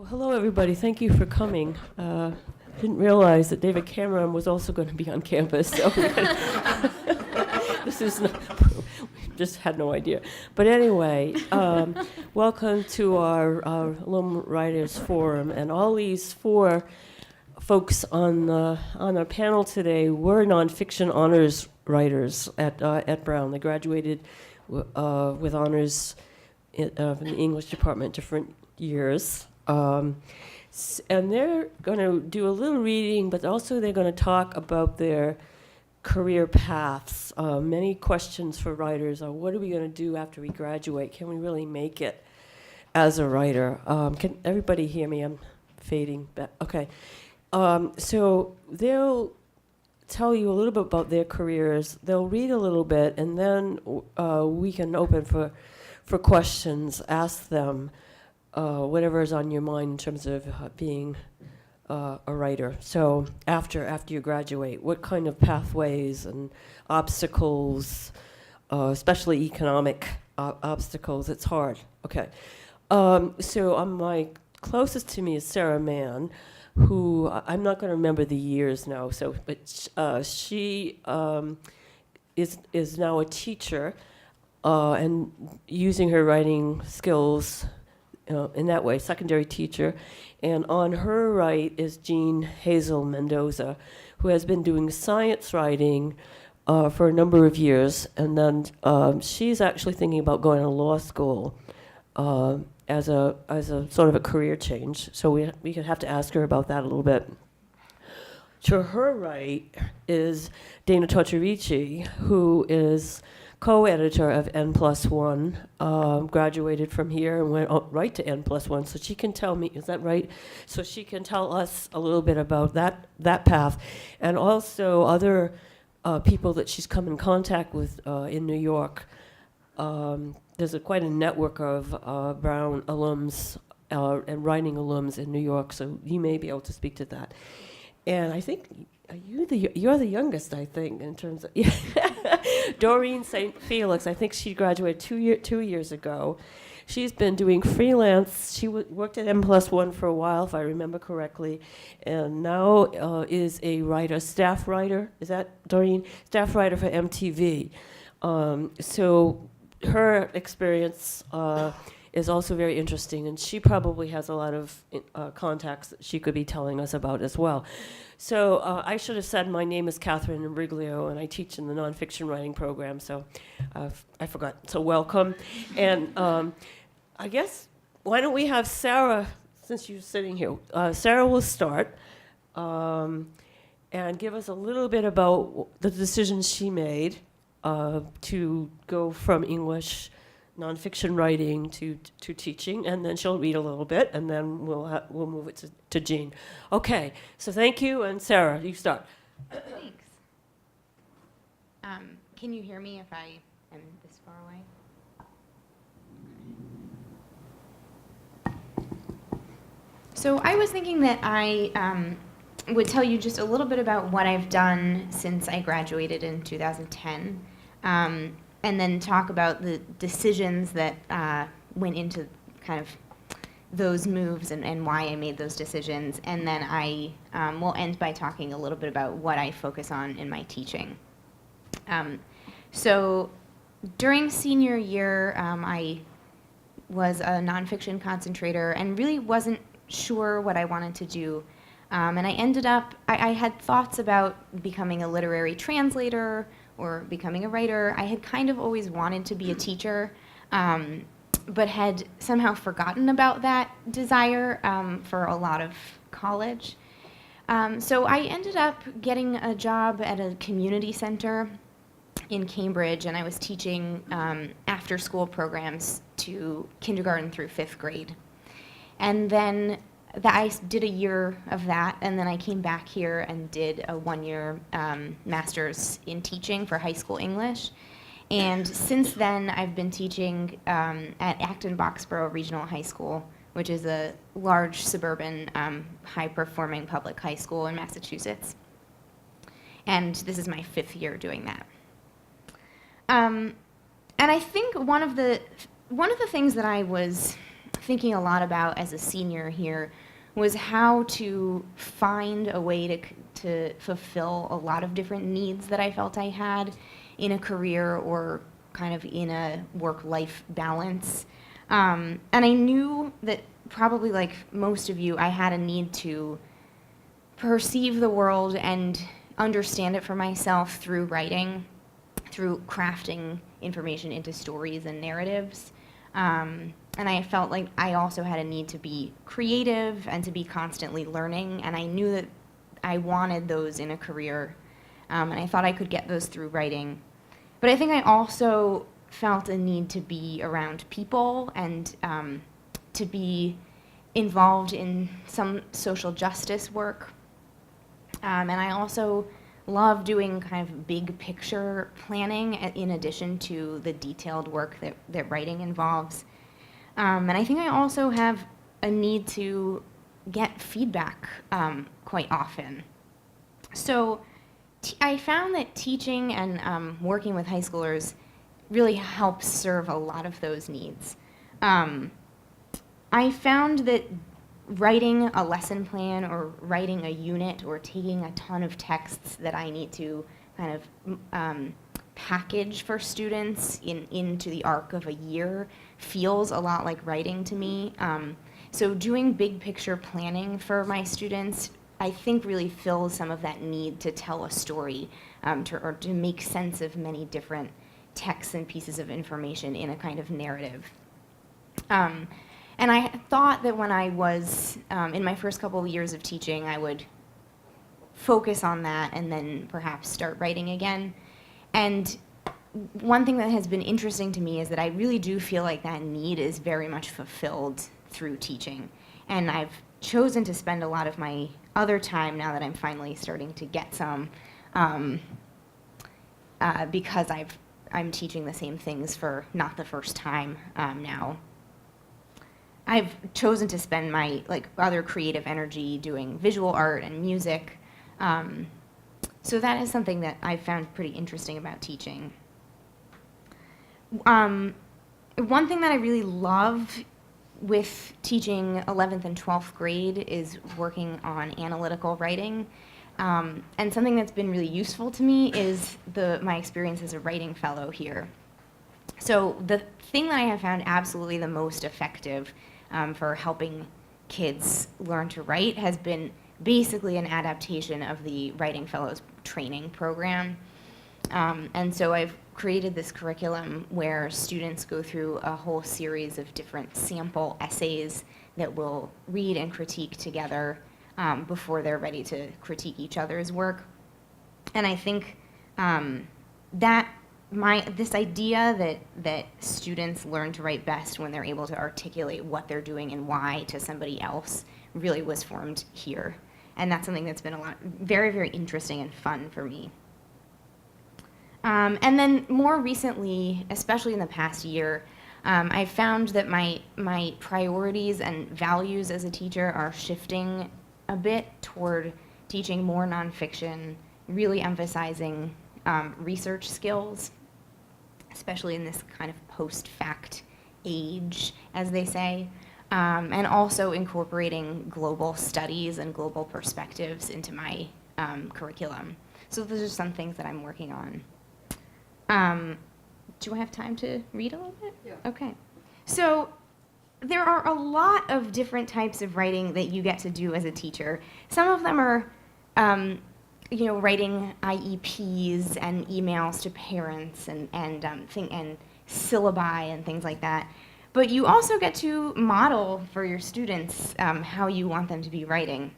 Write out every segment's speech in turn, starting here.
Hello, everybody. Thank you for coming. Didn't realize that David Cameron was also going to be on campus. So this is just had no idea. But anyway, welcome to our Alum Writers Forum, and all these four folks on our panel today were nonfiction honors writers at Brown. They graduated with honors in the English department, different years. And they're going to do a little reading, but also they're going to talk about their career paths. Many questions for writers are, what are we going to do after we graduate? Can we really make it as a writer? Can everybody hear me? I'm fading back. Okay. So they'll tell you a little bit about their careers. They'll read a little bit, and then we can open for questions. Ask them whatever is on your mind in terms of being a writer. So after you graduate, what kind of pathways and obstacles, especially economic obstacles? It's hard. Okay. So my closest to me is Sarah Mann, who I'm not going to remember the years now. So, but she is now a teacher and using her writing skills. In that way, secondary teacher. And on her right is Jean Hazel Mendoza, who has been doing science writing for a number of years. And then she's actually thinking about going to law school as a sort of a career change. So we could have to ask her about that a little bit. To her right is Dana Tortorici, who is co-editor of N+1, graduated from here and went right to N+1. So she can tell me, is that right? So she can tell us a little bit about that path, and also other people that she's come in contact with in New York. There's quite a network of Brown alums and writing alums in New York, so you may be able to speak to that. And I think you're the youngest, I think, in terms of Doreen St. Felix. I think she graduated 2 years ago. She's been doing freelance. She worked at N+1 for a while, if I remember correctly, and now is a writer, staff writer. Is that Doreen? Staff writer for MTV. So her experience is also very interesting, and she probably has a lot of contacts that she could be telling us about as well. So I should have said my name is Catherine Imbriglio, and I teach in the nonfiction writing program, so I forgot. So welcome. And I guess, why don't we have Sarah, since you're sitting here. Sarah will start and give us a little bit about the decisions she made to go from English nonfiction writing to teaching, and then she'll read a little bit, and then we'll move it to Jean. Okay, so thank you, and Sarah, you start. Thanks. Can you hear me if I am this far away? So I was thinking that I would tell you just a little bit about what I've done since I graduated in 2010. And then talk about the decisions that went into kind of those moves and why I made those decisions. And then I will end by talking a little bit about what I focus on in my teaching. So during senior year, I was a nonfiction concentrator and really wasn't sure what I wanted to do. And I ended up, I had thoughts about becoming a literary translator or becoming a writer. I had kind of always wanted to be a teacher, but had somehow forgotten about that desire for a lot of college. So I ended up getting a job at a community center in Cambridge, and I was teaching after-school programs to kindergarten through 5th grade. And then I did a year of that, and then I came back here and did a 1-year master's in teaching for high school English. And since then, I've been teaching at Acton-Boxborough Regional High School, which is a large suburban, high-performing public high school in Massachusetts. And this is my 5th year doing that. And I think one of the things that I was thinking a lot about as a senior here was how to find a way to fulfill a lot of different needs that I felt I had in a career or kind of in a work-life balance. And I knew that probably like most of you, I had a need to perceive the world and understand it for myself through writing, through crafting information into stories and narratives. And I felt like I also had a need to be creative and to be constantly learning, and I knew that I wanted those in a career, and I thought I could get those through writing. But I think I also felt a need to be around people and to be involved in some social justice work. And I also love doing kind of big picture planning in addition to the detailed work that writing involves. And I think I also have a need to get feedback quite often. So I found that teaching and working with high schoolers really helps serve a lot of those needs. I found that writing a lesson plan or writing a unit or taking a ton of texts that I need to kind of package for students into the arc of a year feels a lot like writing to me. So doing big picture planning for my students, I think really fills some of that need to tell a story or to make sense of many different texts and pieces of information in a kind of narrative. And I thought that when I was in my first couple of years of teaching, I would focus on that and then perhaps start writing again. And one thing that has been interesting to me is that I really do feel like that need is very much fulfilled through teaching. And I've chosen to spend a lot of my other time, now that I'm finally starting to get some, because I'm teaching the same things for not the first time now. I've chosen to spend my other creative energy doing visual art and music. So that is something that I've found pretty interesting about teaching. One thing that I really love with teaching 11th and 12th grade is working on analytical writing. And something that's been really useful to me is my experience as a writing fellow here. So the thing that I have found absolutely the most effective for helping kids learn to write has been basically an adaptation of the Writing Fellows training program. And so I've created this curriculum where students go through a whole series of different sample essays that we'll read and critique together before they're ready to critique each other's work. And I think this idea that students learn to write best when they're able to articulate what they're doing and why to somebody else really was formed here. And that's something that's been very, very interesting and fun for me. And then more recently, especially in the past year, I found that my priorities and values as a teacher are shifting a bit toward teaching more nonfiction, really emphasizing research skills, especially in this kind of post-fact age, as they say, and also incorporating global studies and global perspectives into my curriculum. So those are some things that I'm working on. Do I have time to read a little bit? Yeah. Okay. So there are a lot of different types of writing that you get to do as a teacher. Some of them are writing IEPs and emails to parents and syllabi and things like that. But you also get to model for your students how you want them to be writing.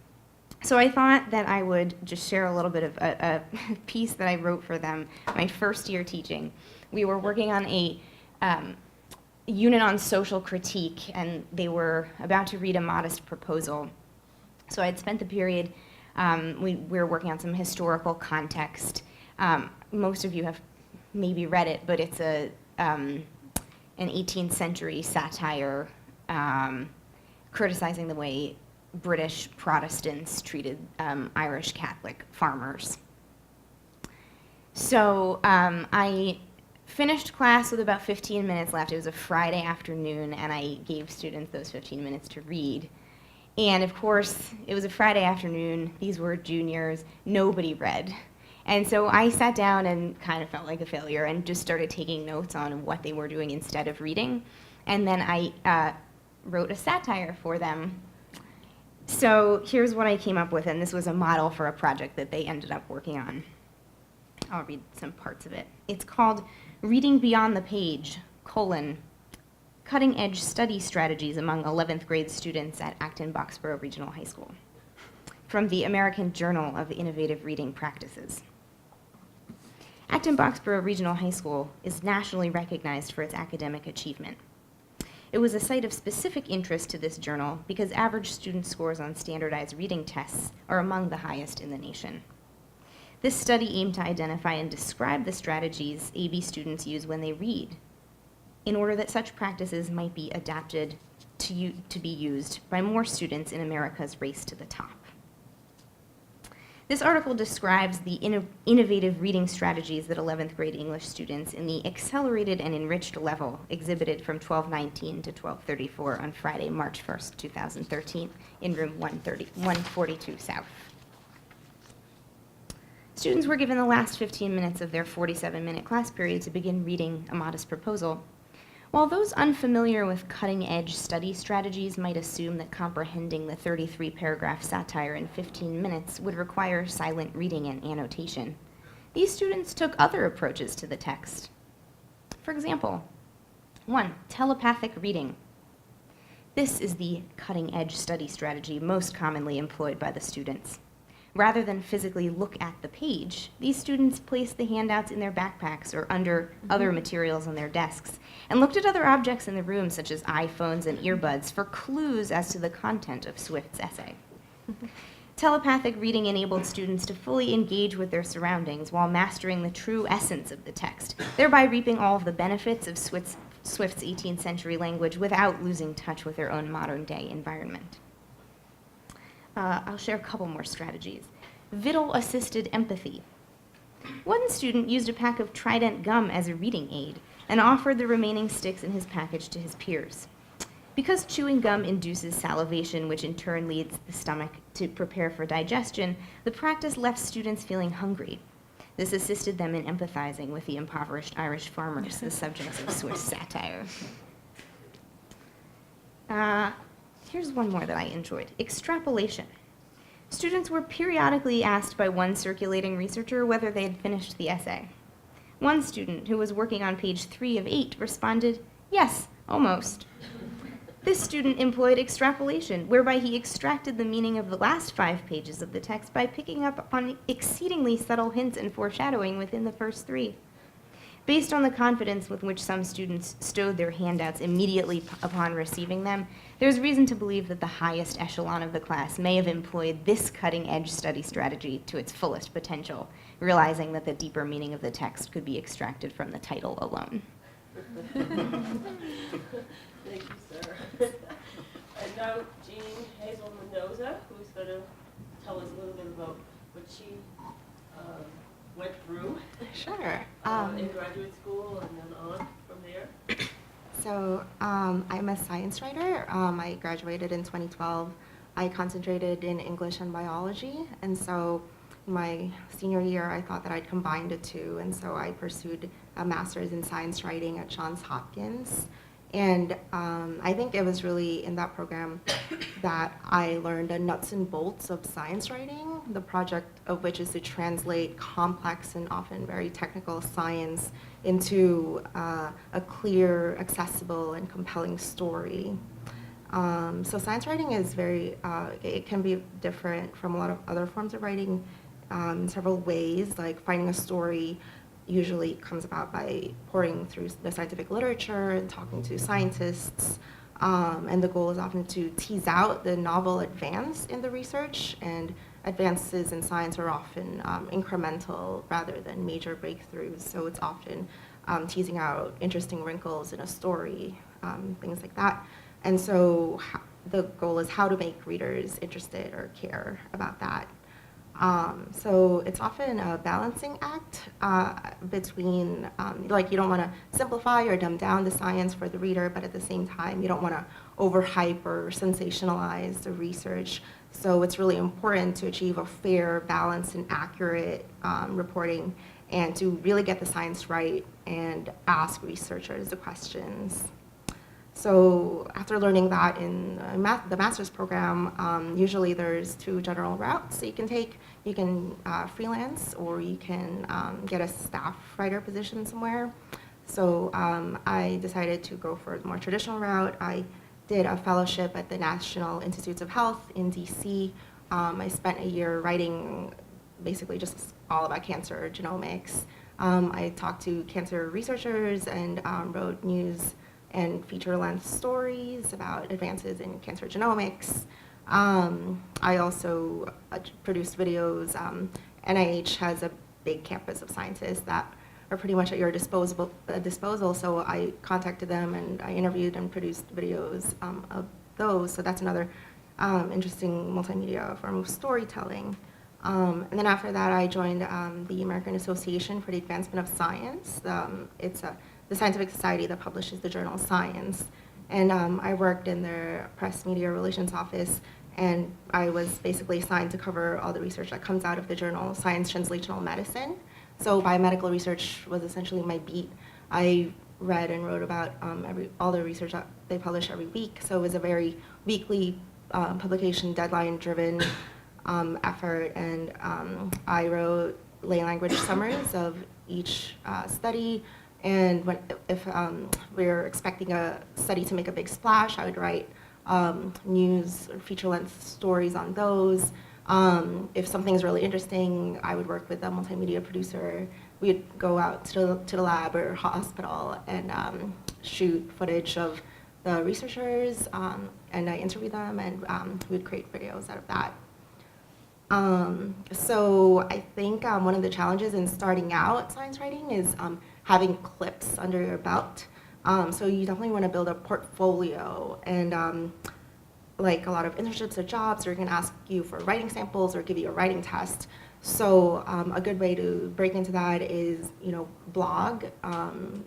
So I thought that I would just share a little bit of a piece that I wrote for them my first year teaching. We were working on a unit on social critique, and they were about to read a modest proposal. So I'd spent the period, we were working on some historical context. Most of you have maybe read it, but it's an 18th century satire criticizing the way British Protestants treated Irish Catholic farmers. So I finished class with about 15 minutes left. It was a Friday afternoon, and I gave students those 15 minutes to read. And of course, it was a Friday afternoon. These were juniors. Nobody read. And so I sat down and kind of felt like a failure and just started taking notes on what they were doing instead of reading. And then I wrote a satire for them. So here's what I came up with, and this was a model for a project that they ended up working on. I'll read some parts of it. It's called Reading Beyond the Page, Cutting Edge Study Strategies Among 11th Grade Students at Acton-Boxborough Regional High School, from the American Journal of Innovative Reading Practices. Acton-Boxborough Regional High School is nationally recognized for its academic achievement. It was a site of specific interest to this journal because average student scores on standardized reading tests are among the highest in the nation. This study aimed to identify and describe the strategies AB students use when they read, in order that such practices might be adapted to be used by more students in America's race to the top. This article describes the innovative reading strategies that 11th grade English students in the accelerated and enriched level exhibited from 1219 to 1234 on Friday, March 1st, 2013, in room 142 South. Students were given the last 15 minutes of their 47-minute class period to begin reading A Modest Proposal. While those unfamiliar with cutting-edge study strategies might assume that comprehending the 33-paragraph satire in 15 minutes would require silent reading and annotation, these students took other approaches to the text. For example, 1. Telepathic reading. This is the cutting-edge study strategy most commonly employed by the students. Rather than physically look at the page, these students placed the handouts in their backpacks or under other materials on their desks and looked at other objects in the room, such as iPhones and earbuds, for clues as to the content of Swift's essay. Telepathic reading enabled students to fully engage with their surroundings while mastering the true essence of the text, thereby reaping all of the benefits of Swift's 18th century language without losing touch with their own modern-day environment. I'll share a couple more strategies. Victual-assisted empathy. One student used a pack of Trident gum as a reading aid and offered the remaining sticks in his package to his peers. Because chewing gum induces salivation, which in turn leads the stomach to prepare for digestion, the practice left students feeling hungry. This assisted them in empathizing with the impoverished Irish farmers, the subjects of Swift's satire. Here's one more that I enjoyed. Extrapolation. Students were periodically asked by one circulating researcher whether they had finished the essay. One student, who was working on page 3 of 8, responded, "Yes, almost." This student employed extrapolation, whereby he extracted the meaning of the last 5 pages of the text by picking up on exceedingly subtle hints and foreshadowing within the first 3. Based on the confidence with which some students stowed their handouts immediately upon receiving them, there's reason to believe that the highest echelon of the class may have employed this cutting-edge study strategy to its fullest potential, realizing that the deeper meaning of the text could be extracted from the title alone. Thank you, sir. And now Jean Hazel Mendoza, who's going to tell us a little bit about what she went through Sure. in graduate school and then on from there. So I'm a science writer. I graduated in 2012. I concentrated in English and biology, and so my senior year I thought that I'd combine the two, and so I pursued a master's in science writing at Johns Hopkins. And I think it was really in that program that I learned the nuts and bolts of science writing, the project of which is to translate complex and often very technical science into a clear, accessible, and compelling story. So science writing is it can be different from a lot of other forms of writing in several ways, like finding a story usually comes about by pouring through the scientific literature and talking to scientists, and the goal is often to tease out the novel advance in the research, and advances in science are often incremental rather than major breakthroughs, so it's often teasing out interesting wrinkles in a story, things like that. And so the goal is how to make readers interested or care about that. So it's often a balancing act between, like you don't want to simplify or dumb down the science for the reader, but at the same time, you don't want to overhype or sensationalize the research. So it's really important to achieve a fair, balanced, and accurate reporting, and to really get the science right and ask researchers the questions. So after learning that in the master's program, usually there's 2 general routes that you can take. You can freelance, or you can get a staff writer position somewhere. So I decided to go for the more traditional route. I did a fellowship at the National Institutes of Health in DC. I spent a year writing basically just all about cancer genomics. I talked to cancer researchers and wrote news and feature-length stories about advances in cancer genomics. I also produced videos. NIH has a big campus of scientists that are pretty much at your disposal, so I contacted them and I interviewed and produced videos of those. So that's another interesting multimedia form of storytelling. And then after that, I joined the American Association for the Advancement of Science. It's the scientific society that publishes the journal Science. And I worked in their press media relations office, and I was basically assigned to cover all the research that comes out of the journal Science Translational Medicine. So biomedical research was essentially my beat. I read and wrote about all the research that they publish every week. So it was a very weekly publication deadline-driven effort, and I wrote lay language summaries of each study. And if we were expecting a study to make a big splash, I would write news or feature-length stories on those. If something's really interesting, I would work with a multimedia producer. We'd go out to the lab or hospital and shoot footage of the researchers, and I interview them, and we'd create videos out of that. So I think one of the challenges in starting out science writing is having clips under your belt. So you definitely want to build a portfolio, and like a lot of internships or jobs are going to ask you for writing samples or give you a writing test. So a good way to break into that is, blog.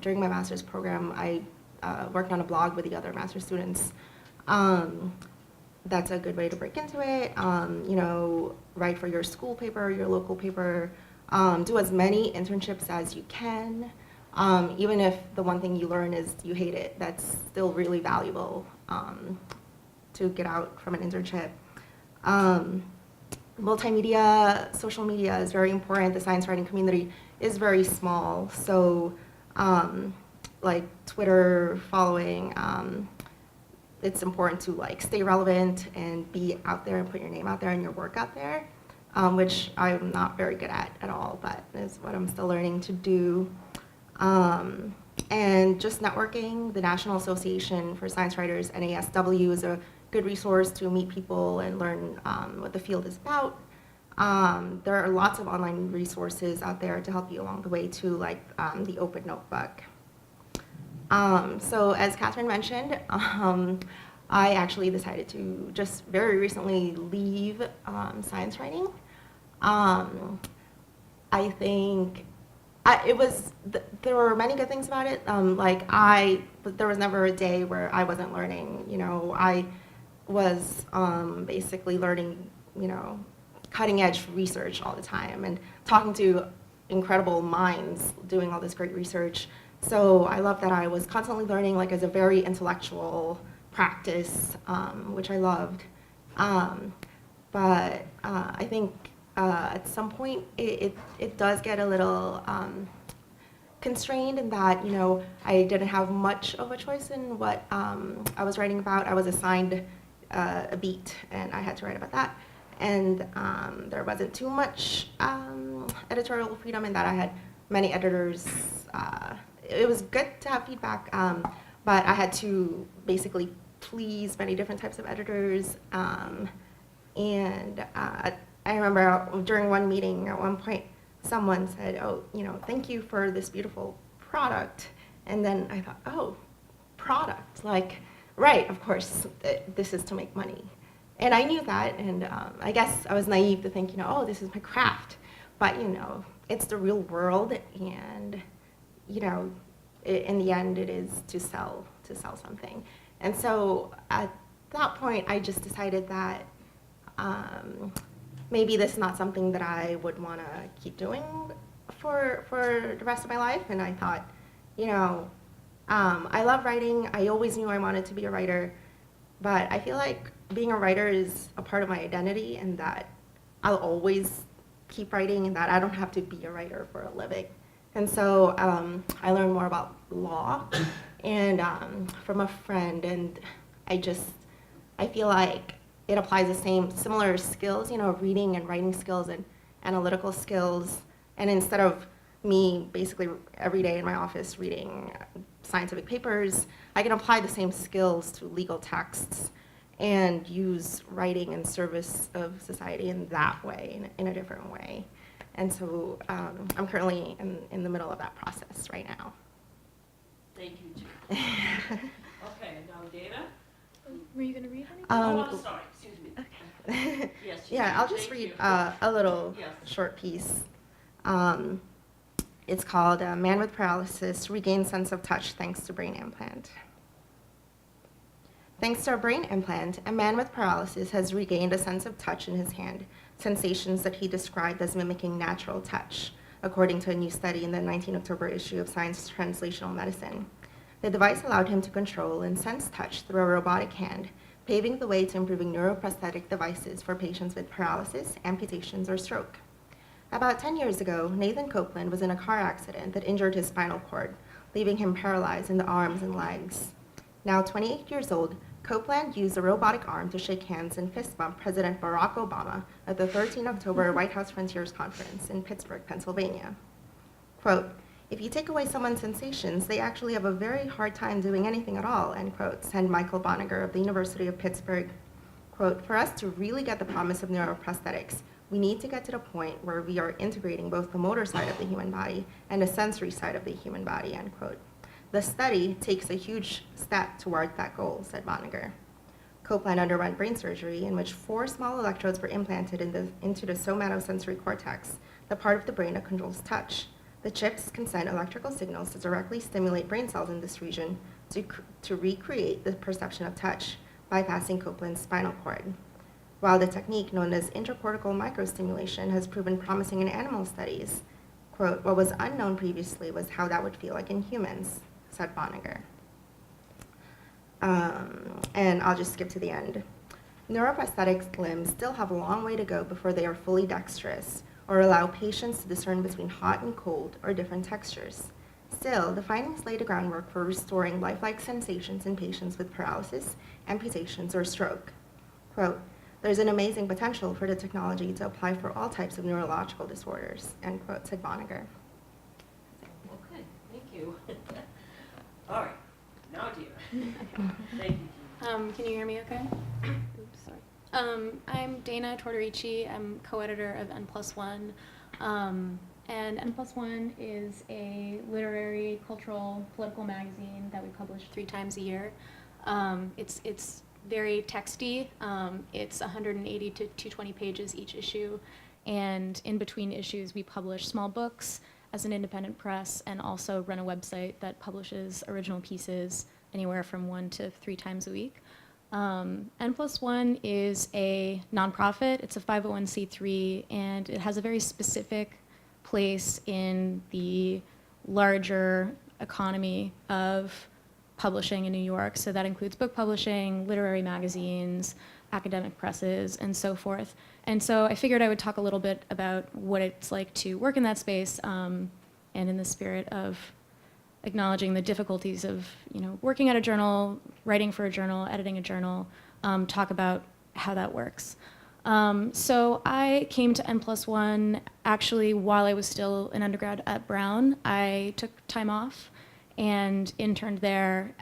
During my master's program, I worked on a blog with the other master's students. That's a good way to break into it. Write for your school paper, your local paper. Do as many internships as you can. Even if the one thing you learn is you hate it, that's still really valuable to get out from an internship. Multimedia, social media is very important. The science writing community is very small, so like Twitter following, it's important to stay relevant and be out there and put your name out there and your work out there, which I'm not very good at all, but is what I'm still learning to do. And just networking. The National Association for Science Writers, NASW, is a good resource to meet people and learn what the field is about. There are lots of online resources out there to help you along the way too, like the Open Notebook. So as Catherine mentioned, I actually decided to just very recently leave science writing. I think there were many good things about it. But there was never a day where I wasn't learning. I was basically learning, cutting edge research all the time and talking to incredible minds doing all this great research. So I love that I was constantly learning, as a very intellectual practice, which I loved. But I think at some point it does get a little constrained in that, I didn't have much of a choice in what I was writing about. I was assigned a beat, and I had to write about that. And there wasn't too much editorial freedom in that I had many editors. It was good to have feedback, but I had to basically please many different types of editors. And I remember during one meeting at one point, someone said, "Oh, thank you for this beautiful product." And then I thought, "Oh, product, right, of course, this is to make money." and I knew that, and I guess I was naive to think, oh, this is my craft. But, it's the real world, and, in the end, it is to sell something. And so at that point, I just decided that maybe this is not something that I would want to keep doing for the rest of my life. And I thought, I love writing. I always knew I wanted to be a writer, but I feel like being a writer is a part of my identity, and that I'll always keep writing, and that I don't have to be a writer for a living. And so I learned more about law and from a friend, and I feel like it applies the similar skills, reading and writing skills and analytical skills. And instead of me basically every day in my office reading scientific papers, I can apply the same skills to legal texts and use writing in service of society in that way, in a different way. And so I'm currently in the middle of that process right now. Thank you, Jill. Okay, now Dana? Were you going to read anything? I'm sorry, excuse me. Okay. Yes, Yeah, I'll just thank read you. a little Yes. short piece. It's called Man with Paralysis Regains Sense of Touch Thanks to Brain Implant. Thanks to a brain implant, a man with paralysis has regained a sense of touch in his hand, sensations that he described as mimicking natural touch, according to a new study in the 19 October issue of Science Translational Medicine. The device allowed him to control and sense touch through a robotic hand, paving the way to improving neuroprosthetic devices for patients with paralysis, amputations, or stroke. About 10 years ago, Nathan Copeland was in a car accident that injured his spinal cord, leaving him paralyzed in the arms and legs. Now 28 years old, Copeland used a robotic arm to shake hands and fist bump President Barack Obama at the 13 October White House Frontiers Conference in Pittsburgh, Pennsylvania. Quote, "If you take away someone's sensations, they actually have a very hard time doing anything at all," end quote, said Michael Bonniger of the University of Pittsburgh. Quote, "For us to really get the promise of neuroprosthetics, we need to get to the point where we are integrating both the motor side of the human body and the sensory side of the human body," end quote. "The study takes a huge step toward that goal," said Bonniger. Copeland underwent brain surgery in which 4 small electrodes were implanted into the somatosensory cortex, the part of the brain that controls touch. The chips can send electrical signals to directly stimulate brain cells in this region to recreate the perception of touch, bypassing Copeland's spinal cord. While the technique known as intracortical microstimulation has proven promising in animal studies, quote, "What was unknown previously was how that would feel like in humans," said Bonniger. And I'll just skip to the end. Neuroprosthetic limbs still have a long way to go before they are fully dexterous or allow patients to discern between hot and cold or different textures. Still, the findings lay the groundwork for restoring lifelike sensations in patients with paralysis, amputations, or stroke. Quote, "There's an amazing potential for the technology to apply for all types of neurological disorders," end quote, said Bonniger. Okay, thank you. All right, now Dana. Thank you. Can you hear me okay? Oops, sorry. I'm Dana Tortorici. I'm co-editor of N+1. And N+1 is a literary, cultural, political magazine that we publish 3 times a year. It's very texty. It's 180 to 220 pages each issue. And in between issues, we publish small books as an independent press and also run a website that publishes original pieces anywhere from 1 to 3 times a week. N+1 is a nonprofit. It's a 501c3, and it has a very specific place in the larger economy of publishing in New York. So that includes book publishing, literary magazines, academic presses, and so forth. And so I figured I would talk a little bit about what it's like to work in that space, and in the spirit of acknowledging the difficulties of, working at a journal, writing for a journal, editing a journal, talk about how that works. So I came to N+1 actually while I was still an undergrad at Brown. I took time off and interned there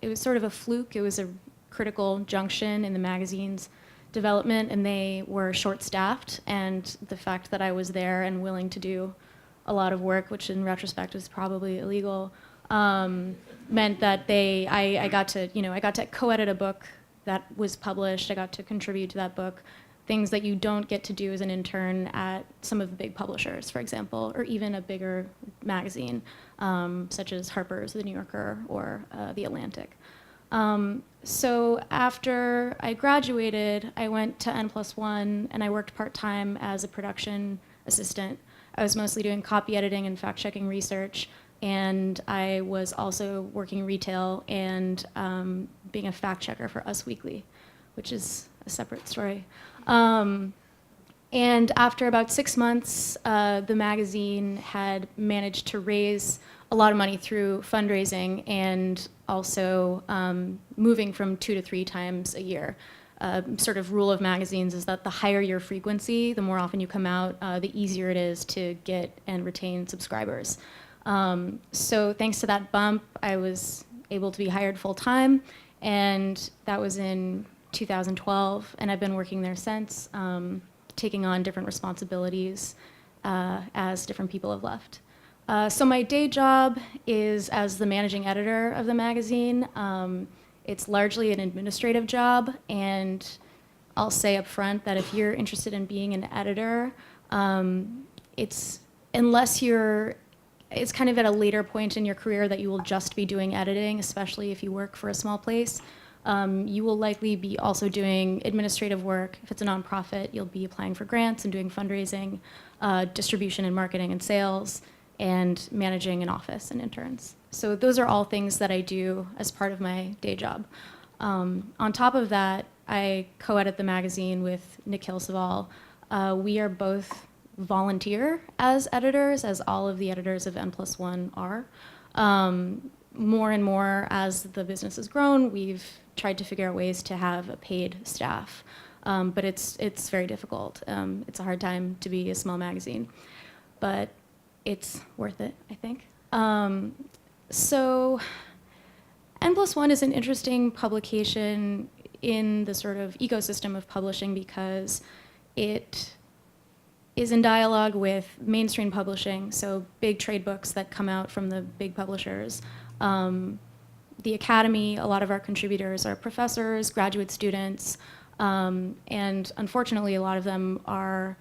it was sort of a fluke. It was a critical junction in the magazine's development, and they were short-staffed, and the fact that I was there and willing to do a lot of work, which in retrospect was probably illegal, meant that I got to co-edit a book that was published. I got to contribute to that book. Things that you don't get to do as an intern at some of the big publishers, for example, or even a bigger magazine, such as Harper's, The New Yorker, or The Atlantic. So after I graduated, I went to N+1, and I worked part-time as a production assistant. I was mostly doing copy editing and fact-checking research, and I was also working retail and being a fact-checker for Us Weekly, which is a separate story. And after about 6 months, the magazine had managed to raise a lot of money through fundraising and also moving from 2 to 3 times a year. Sort of rule of magazines is that the higher your frequency, the more often you come out, the easier it is to get and retain subscribers. So thanks to that bump, I was able to be hired full-time, and that was in 2012, and I've been working there since, taking on different responsibilities as different people have left. So my day job is as the managing editor of the magazine. It's largely an administrative job, and I'll say up front that if you're interested in being an editor, it's kind of at a later point in your career that you will just be doing editing, especially if you work for a small place. You will likely be also doing administrative work. If it's a nonprofit, you'll be applying for grants and doing fundraising, distribution and marketing and sales, and managing an office and interns. So those are all things that I do as part of my day job. On top of that, I co-edit the magazine with Nick Hilseval. We are both volunteer as editors, as all of the editors of N+1 are. More and more as the business has grown, we've tried to figure out ways to have a paid staff, but it's very difficult. It's a hard time to be a small magazine, but it's worth it, I think. So N+1 is an interesting publication in the sort of ecosystem of publishing because it is in dialogue with mainstream publishing, so big trade books that come out from the big publishers. The Academy, a lot of our contributors are professors, graduate students, and unfortunately a lot of them are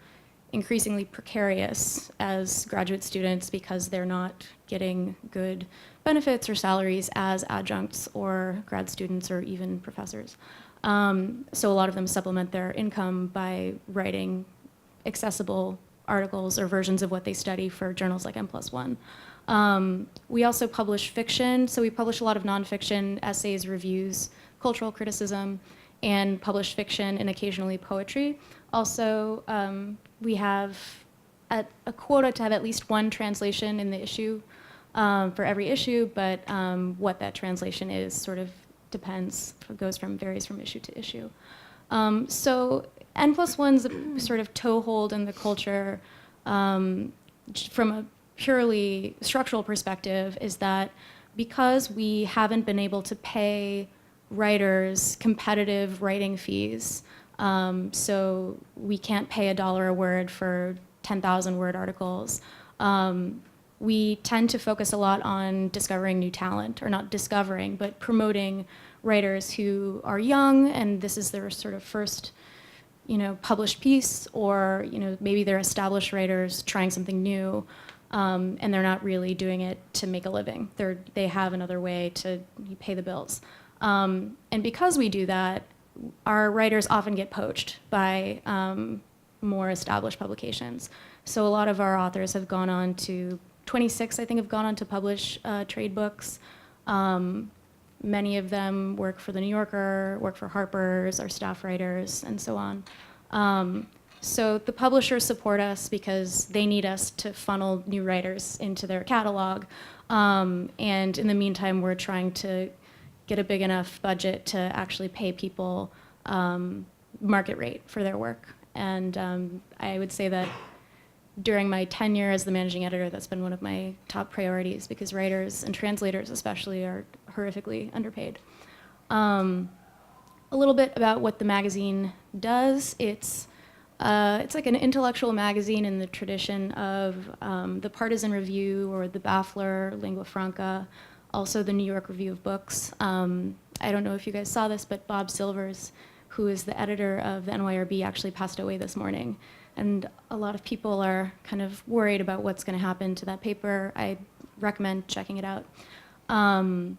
increasingly precarious as graduate students because they're not getting good benefits or salaries as adjuncts or grad students or even professors. So a lot of them supplement their income by writing accessible articles or versions of what they study for journals like N+1. We also publish fiction, so we publish a lot of nonfiction, essays, reviews, cultural criticism, and publish fiction and occasionally poetry. Also, we have a quota to have at least one translation in the issue for every issue, but what that translation is sort of depends, varies from issue to issue. So N+1's a sort of toehold in the culture from a purely structural perspective is that because we haven't been able to pay writers competitive writing fees, so we can't pay $1 a word for 10,000 word articles, we tend to focus a lot on discovering new talent, or not discovering, but promoting writers who are young and this is their sort of first published piece, or maybe they're established writers trying something new, and they're not really doing it to make a living. They have another way to pay the bills. And because we do that, our writers often get poached by more established publications. So a lot of our authors have gone on to, 26 I think have gone on to publish trade books. Many of them work for The New Yorker, work for Harper's, are staff writers, and so on. So the publishers support us because they need us to funnel new writers into their catalog. And in the meantime, we're trying to get a big enough budget to actually pay people market rate for their work. And I would say that during my tenure as the managing editor, that's been one of my top priorities because writers and translators especially are horrifically underpaid. A little bit about what the magazine does. It's like an intellectual magazine in the tradition of the Partisan Review or the Baffler, Lingua Franca, also the New York Review of Books. I don't know if you guys saw this, but Bob Silvers, who is the editor of the NYRB, actually passed away this morning. And a lot of people are kind of worried about what's going to happen to that paper. I recommend checking it out. And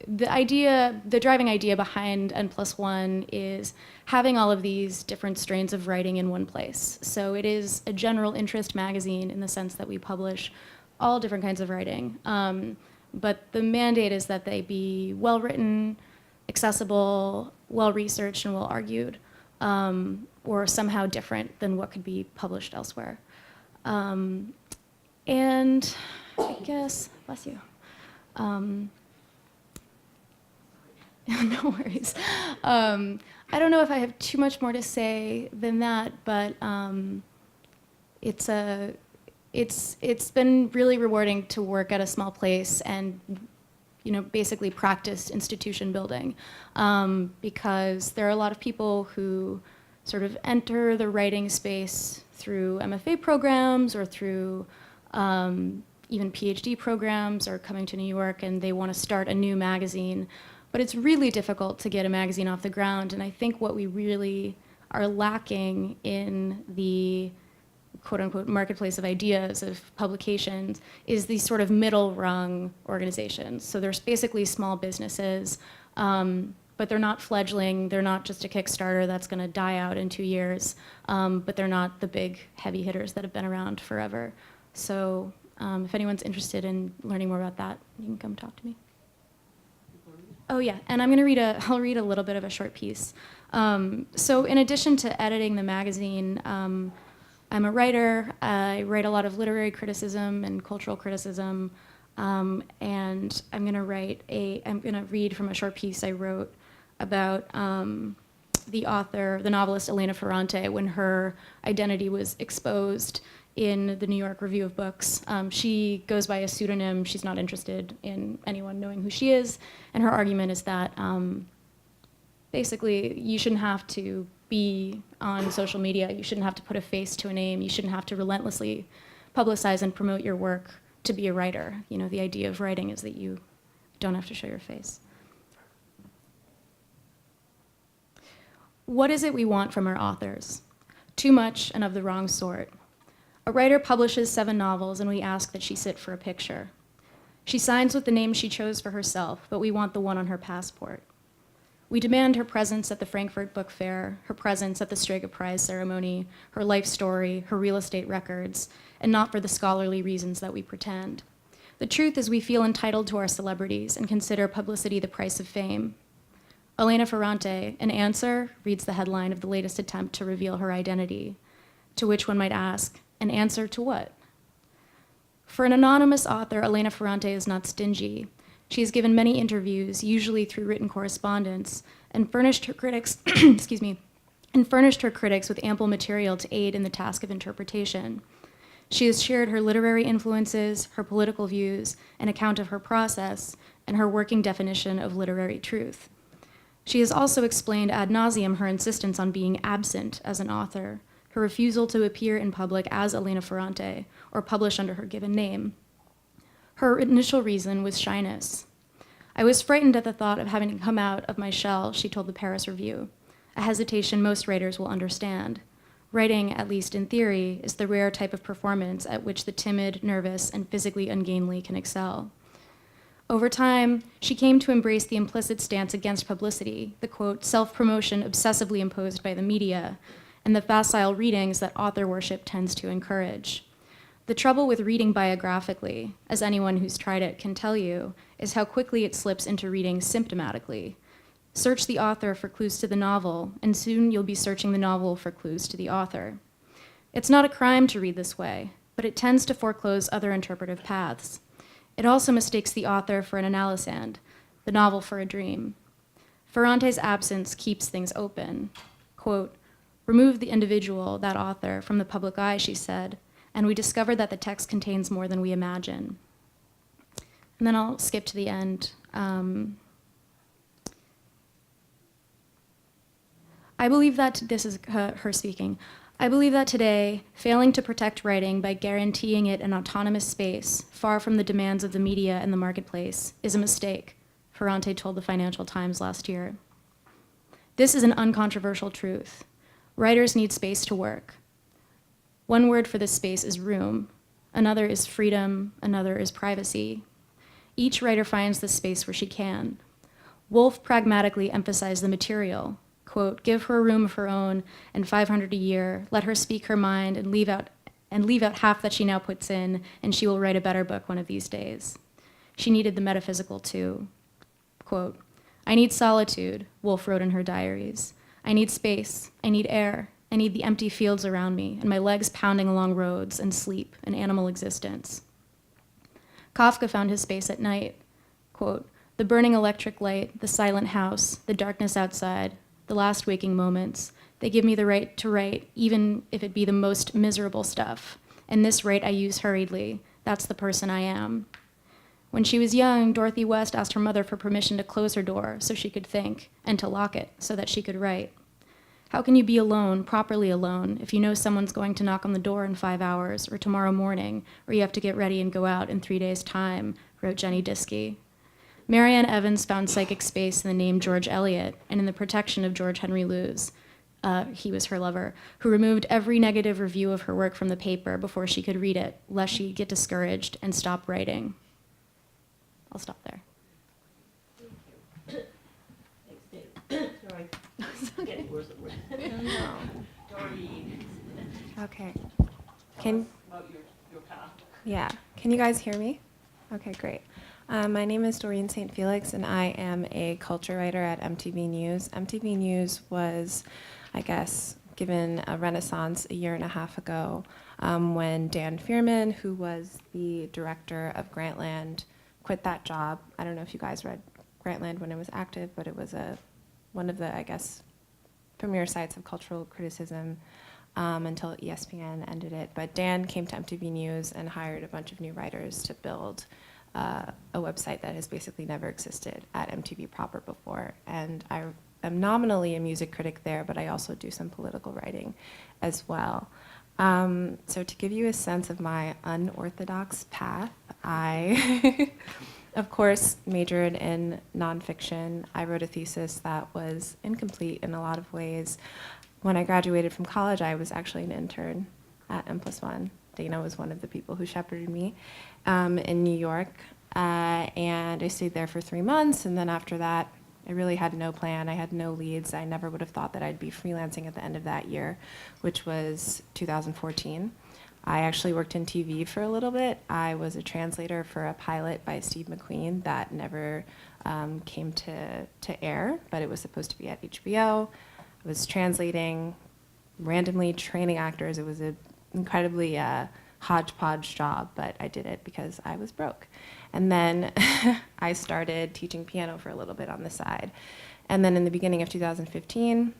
the driving idea behind N+1 is having all of these different strains of writing in one place. So it is a general interest magazine in the sense that we publish all different kinds of writing. But the mandate is that they be well-written, accessible, well-researched, and well-argued, or somehow different than what could be published elsewhere. And I guess, bless you. No worries. I don't know if I have too much more to say than that, but it's been really rewarding to work at a small place and basically practice institution building, because there are a lot of people who sort of enter the writing space through MFA programs or through even PhD programs or coming to New York, and they want to start a new magazine. But it's really difficult to get a magazine off the ground, and I think what we really are lacking in the quote-unquote marketplace of ideas, of publications, is these sort of middle-rung organizations. So there's basically small businesses, but they're not fledgling, they're not just a Kickstarter that's going to die out in 2 years, but they're not the big heavy hitters that have been around forever. So if anyone's interested in learning more about that, you can come talk to me. Oh yeah, and I'll read a little bit of a short piece. So in addition to editing the magazine, I'm a writer. I write a lot of literary criticism and cultural criticism, and I'm gonna read from a short piece I wrote about the novelist Elena Ferrante, when her identity was exposed in the New York Review of Books. She goes by a pseudonym. She's not interested in anyone knowing who she is. And her argument is that basically you shouldn't have to be on social media. You shouldn't have to put a face to a name. You shouldn't have to relentlessly publicize and promote your work to be a writer. The idea of writing is that you don't have to show your face. What is it we want from our authors? Too much and of the wrong sort. A writer publishes 7 novels, and we ask that she sit for a picture. She signs with the name she chose for herself, but we want the one on her passport. We demand her presence at the Frankfurt Book Fair, her presence at the Strega Prize ceremony, her life story, her real estate records, and not for the scholarly reasons that we pretend. The truth is we feel entitled to our celebrities and consider publicity the price of fame. Elena Ferrante, an answer, reads the headline of the latest attempt to reveal her identity, to which one might ask, an answer to what? For an anonymous author, Elena Ferrante is not stingy. She has given many interviews, usually through written correspondence, and furnished her critics, with ample material to aid in the task of interpretation. She has shared her literary influences, her political views, an account of her process, and her working definition of literary truth. She has also explained ad nauseum her insistence on being absent as an author, her refusal to appear in public as Elena Ferrante or publish under her given name. Her initial reason was shyness. I was frightened at the thought of having to come out of my shell, she told the Paris Review, a hesitation most writers will understand. Writing, at least in theory, is the rare type of performance at which the timid, nervous, and physically ungainly can excel. Over time, she came to embrace the implicit stance against publicity, the, quote, self-promotion obsessively imposed by the media, and the facile readings that author worship tends to encourage. The trouble with reading biographically, as anyone who's tried it can tell you, is how quickly it slips into reading symptomatically. Search the author for clues to the novel, and soon you'll be searching the novel for clues to the author. It's not a crime to read this way, but it tends to foreclose other interpretive paths. It also mistakes the author for an analysand, the novel for a dream. Ferrante's absence keeps things open. Quote, remove the individual, that author, from the public eye, she said, and we discovered that the text contains more than we imagine. And then I'll skip to the end. I believe that, this is her speaking, I believe that today, failing to protect writing by guaranteeing it an autonomous space, far from the demands of the media and the marketplace, is a mistake, Ferrante told the Financial Times last year. This is an uncontroversial truth. Writers need space to work. One word for this space is room. Another is freedom. Another is privacy. Each writer finds this space where she can. Woolf pragmatically emphasized the material. Quote, give her a room of her own and 500 a year, let her speak her mind and leave out half that she now puts in, and she will write a better book one of these days. She needed the metaphysical too. Quote, I need solitude, Woolf wrote in her diaries. I need space, I need air, I need the empty fields around me and my legs pounding along roads and sleep, an animal existence. Kafka found his space at night. Quote, the burning electric light, the silent house, the darkness outside, the last waking moments, they give me the right to write, even if it be the most miserable stuff. And this right I use hurriedly. That's the person I am. When she was young, Dorothy West asked her mother for permission to close her door so she could think, and to lock it so that she could write. How can you be alone, properly alone, if you know someone's going to knock on the door in 5 hours, or tomorrow morning, or you have to get ready and go out in 3 days' time, wrote Jenny Diskey. Marianne Evans found psychic space in the name George Eliot and in the protection of George Henry Lewes. He was her lover, who removed every negative review of her work from the paper before she could read it, lest she get discouraged and stop writing. I'll stop there. Sorry. Getting worse and worse. Doreen, Okay. Can about your path. yeah? Can you guys hear me? Okay, great. My name is Doreen St. Felix, and I am a culture writer at MTV News. MTV News was, I guess, given a renaissance a year and a half ago when Dan Fierman, who was the director of Grantland, quit that job. I don't know if you guys read Grantland when it was active, but it was one of the, I guess, premier sites of cultural criticism until ESPN ended it. But Dan came to MTV News and hired a bunch of new writers to build a website that has basically never existed at MTV proper before. And I am nominally a music critic there, but I also do some political writing as well. So to give you a sense of my unorthodox path, I, of course, majored in nonfiction. I wrote a thesis that was incomplete in a lot of ways. When I graduated from college, I was actually an intern at N+1. Dana was one of the people who shepherded me in New York. And I stayed there for 3 months, and then after that, I really had no plan. I had no leads. I never would have thought that I'd be freelancing at the end of that year, which was 2014. I actually worked in TV for a little bit. I was a translator for a pilot by Steve McQueen that never came to air, but it was supposed to be at HBO. I was translating, randomly training actors. It was an incredibly hodgepodge job, but I did it because I was broke. And then I started teaching piano for a little bit on the side. And then in the beginning of 2015,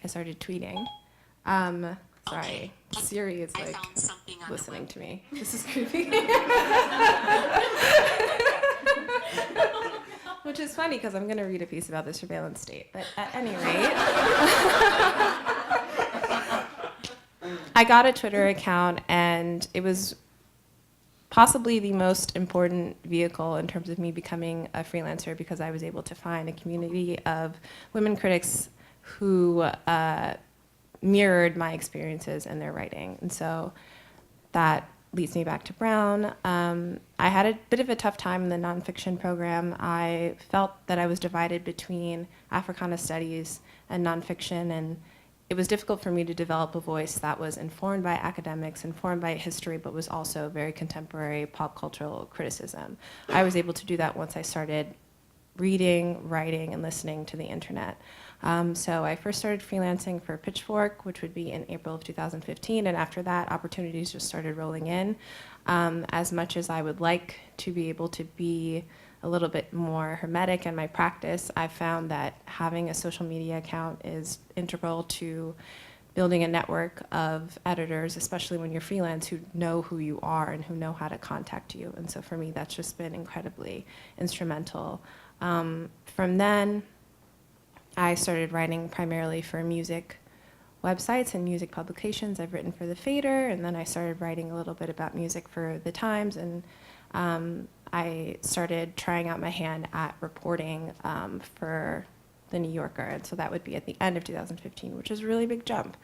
I started tweeting. Sorry, Siri is like listening to me. This is creepy. Which is funny because I'm going to read a piece about the surveillance state. But at any rate, I got a Twitter account, and it was possibly the most important vehicle in terms of me becoming a freelancer, because I was able to find a community of women critics who mirrored my experiences in their writing. And so that leads me back to Brown. I had a bit of a tough time in the nonfiction program. I felt that I was divided between Africana studies and nonfiction, and it was difficult for me to develop a voice that was informed by academics, informed by history, but was also very contemporary pop cultural criticism. I was able to do that once I started reading, writing, and listening to the internet. So I first started freelancing for Pitchfork, which would be in April of 2015, and after that, opportunities just started rolling in. As much as I would like to be able to be a little bit more hermetic in my practice, I found that having a social media account is integral to building a network of editors, especially when you're freelance, who know who you are and who know how to contact you. And so for me, that's just been incredibly instrumental. From then, I started writing primarily for music websites and music publications. I've written for The Fader, and then I started writing a little bit about music for The Times, and I started trying out my hand at reporting for the New Yorker, and so that would be at the end of 2015, which is a really big jump.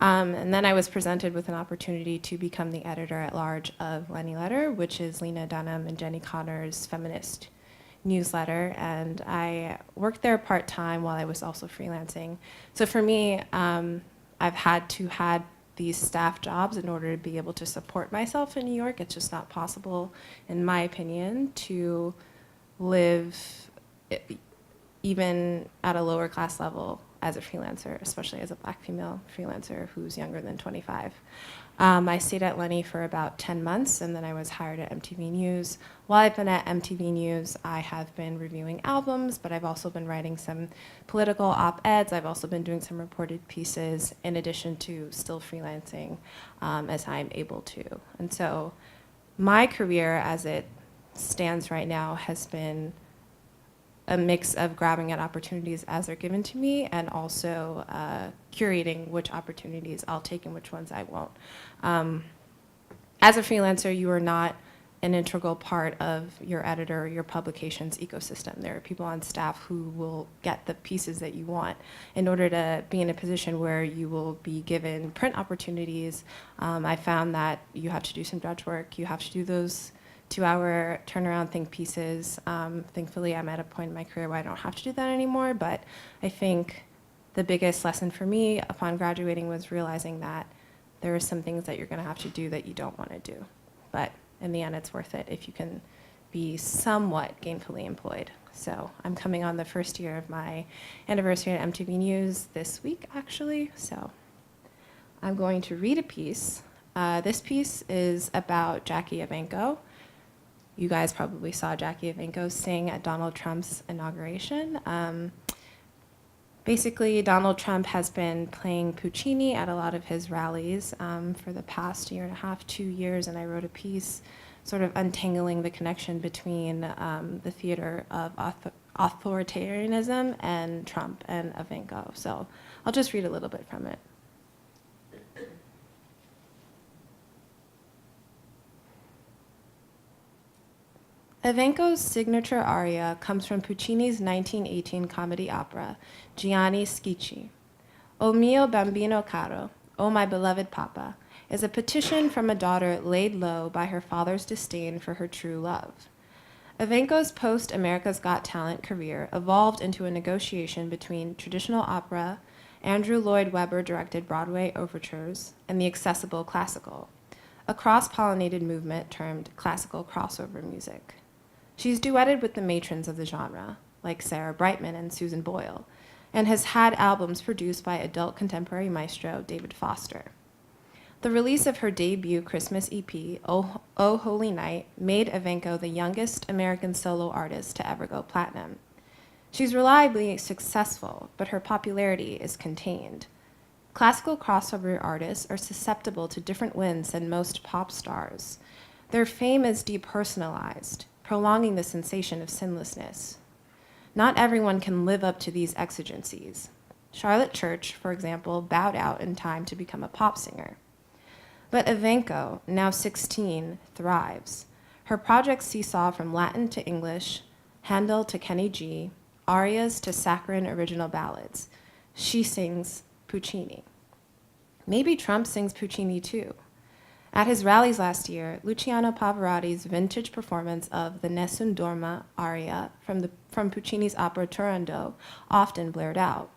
And then I was presented with an opportunity to become the editor-at-large of Lenny Letter, which is Lena Dunham and Jenny Connor's feminist newsletter, and I worked there part-time while I was also freelancing. So for me, I've had to had these staff jobs in order to be able to support myself in New York. It's just not possible, in my opinion, to live even at a lower class level as a freelancer, especially as a Black female freelancer who's younger than 25. I stayed at Lenny for about 10 months, and then I was hired at MTV News. While I've been at MTV News, I have been reviewing albums, but I've also been writing some political op-eds. I've also been doing some reported pieces, in addition to still freelancing as I'm able to. And so my career, as it stands right now, has been a mix of grabbing at opportunities as they're given to me, and also curating which opportunities I'll take and which ones I won't. As a freelancer, you are not an integral part of your editor or your publication's ecosystem. There are people on staff who will get the pieces that you want in order to be in a position where you will be given print opportunities. I found that you have to do some drudge work. You have to do those 2-hour turnaround think pieces. Thankfully, I'm at a point in my career where I don't have to do that anymore, but I think the biggest lesson for me upon graduating was realizing that there are some things that you're going to have to do that you don't want to do. But in the end, it's worth it if you can be somewhat gainfully employed. So I'm coming on the first year of my anniversary at MTV News this week, actually. So I'm going to read a piece. This piece is about Jackie Evancho. You guys probably saw Jackie Evancho sing at Donald Trump's inauguration. Basically, Donald Trump has been playing Puccini at a lot of his rallies for the past year and a half, 2 years, and I wrote a piece sort of untangling the connection between the theater of authoritarianism and Trump and Evancho. So I'll just read a little bit from it. Evancho's signature aria comes from Puccini's 1918 comedy opera, Gianni Schicchi. O mio bambino caro, O my beloved papa, is a petition from a daughter laid low by her father's disdain for her true love. Evancho's post-America's Got Talent career evolved into a negotiation between traditional opera, Andrew Lloyd Webber-directed Broadway overtures, and the accessible classical, a cross-pollinated movement termed classical crossover music. She's duetted with the matrons of the genre, like Sarah Brightman and Susan Boyle, and has had albums produced by adult contemporary maestro David Foster. The release of her debut Christmas EP, Oh Holy Night, made Evancho the youngest American solo artist to ever go platinum. She's reliably successful, but her popularity is contained. Classical crossover artists are susceptible to different winds than most pop stars. Their fame is depersonalized, prolonging the sensation of sinlessness. Not everyone can live up to these exigencies. Charlotte Church, for example, bowed out in time to become a pop singer. But Evancho, now 16, thrives. Her projects seesaw from Latin to English, Handel to Kenny G, arias to saccharine original ballads. She sings Puccini. Maybe Trump sings Puccini too. At his rallies last year, Luciano Pavarotti's vintage performance of the Nessun Dorma aria from Puccini's opera Turandot often blared out.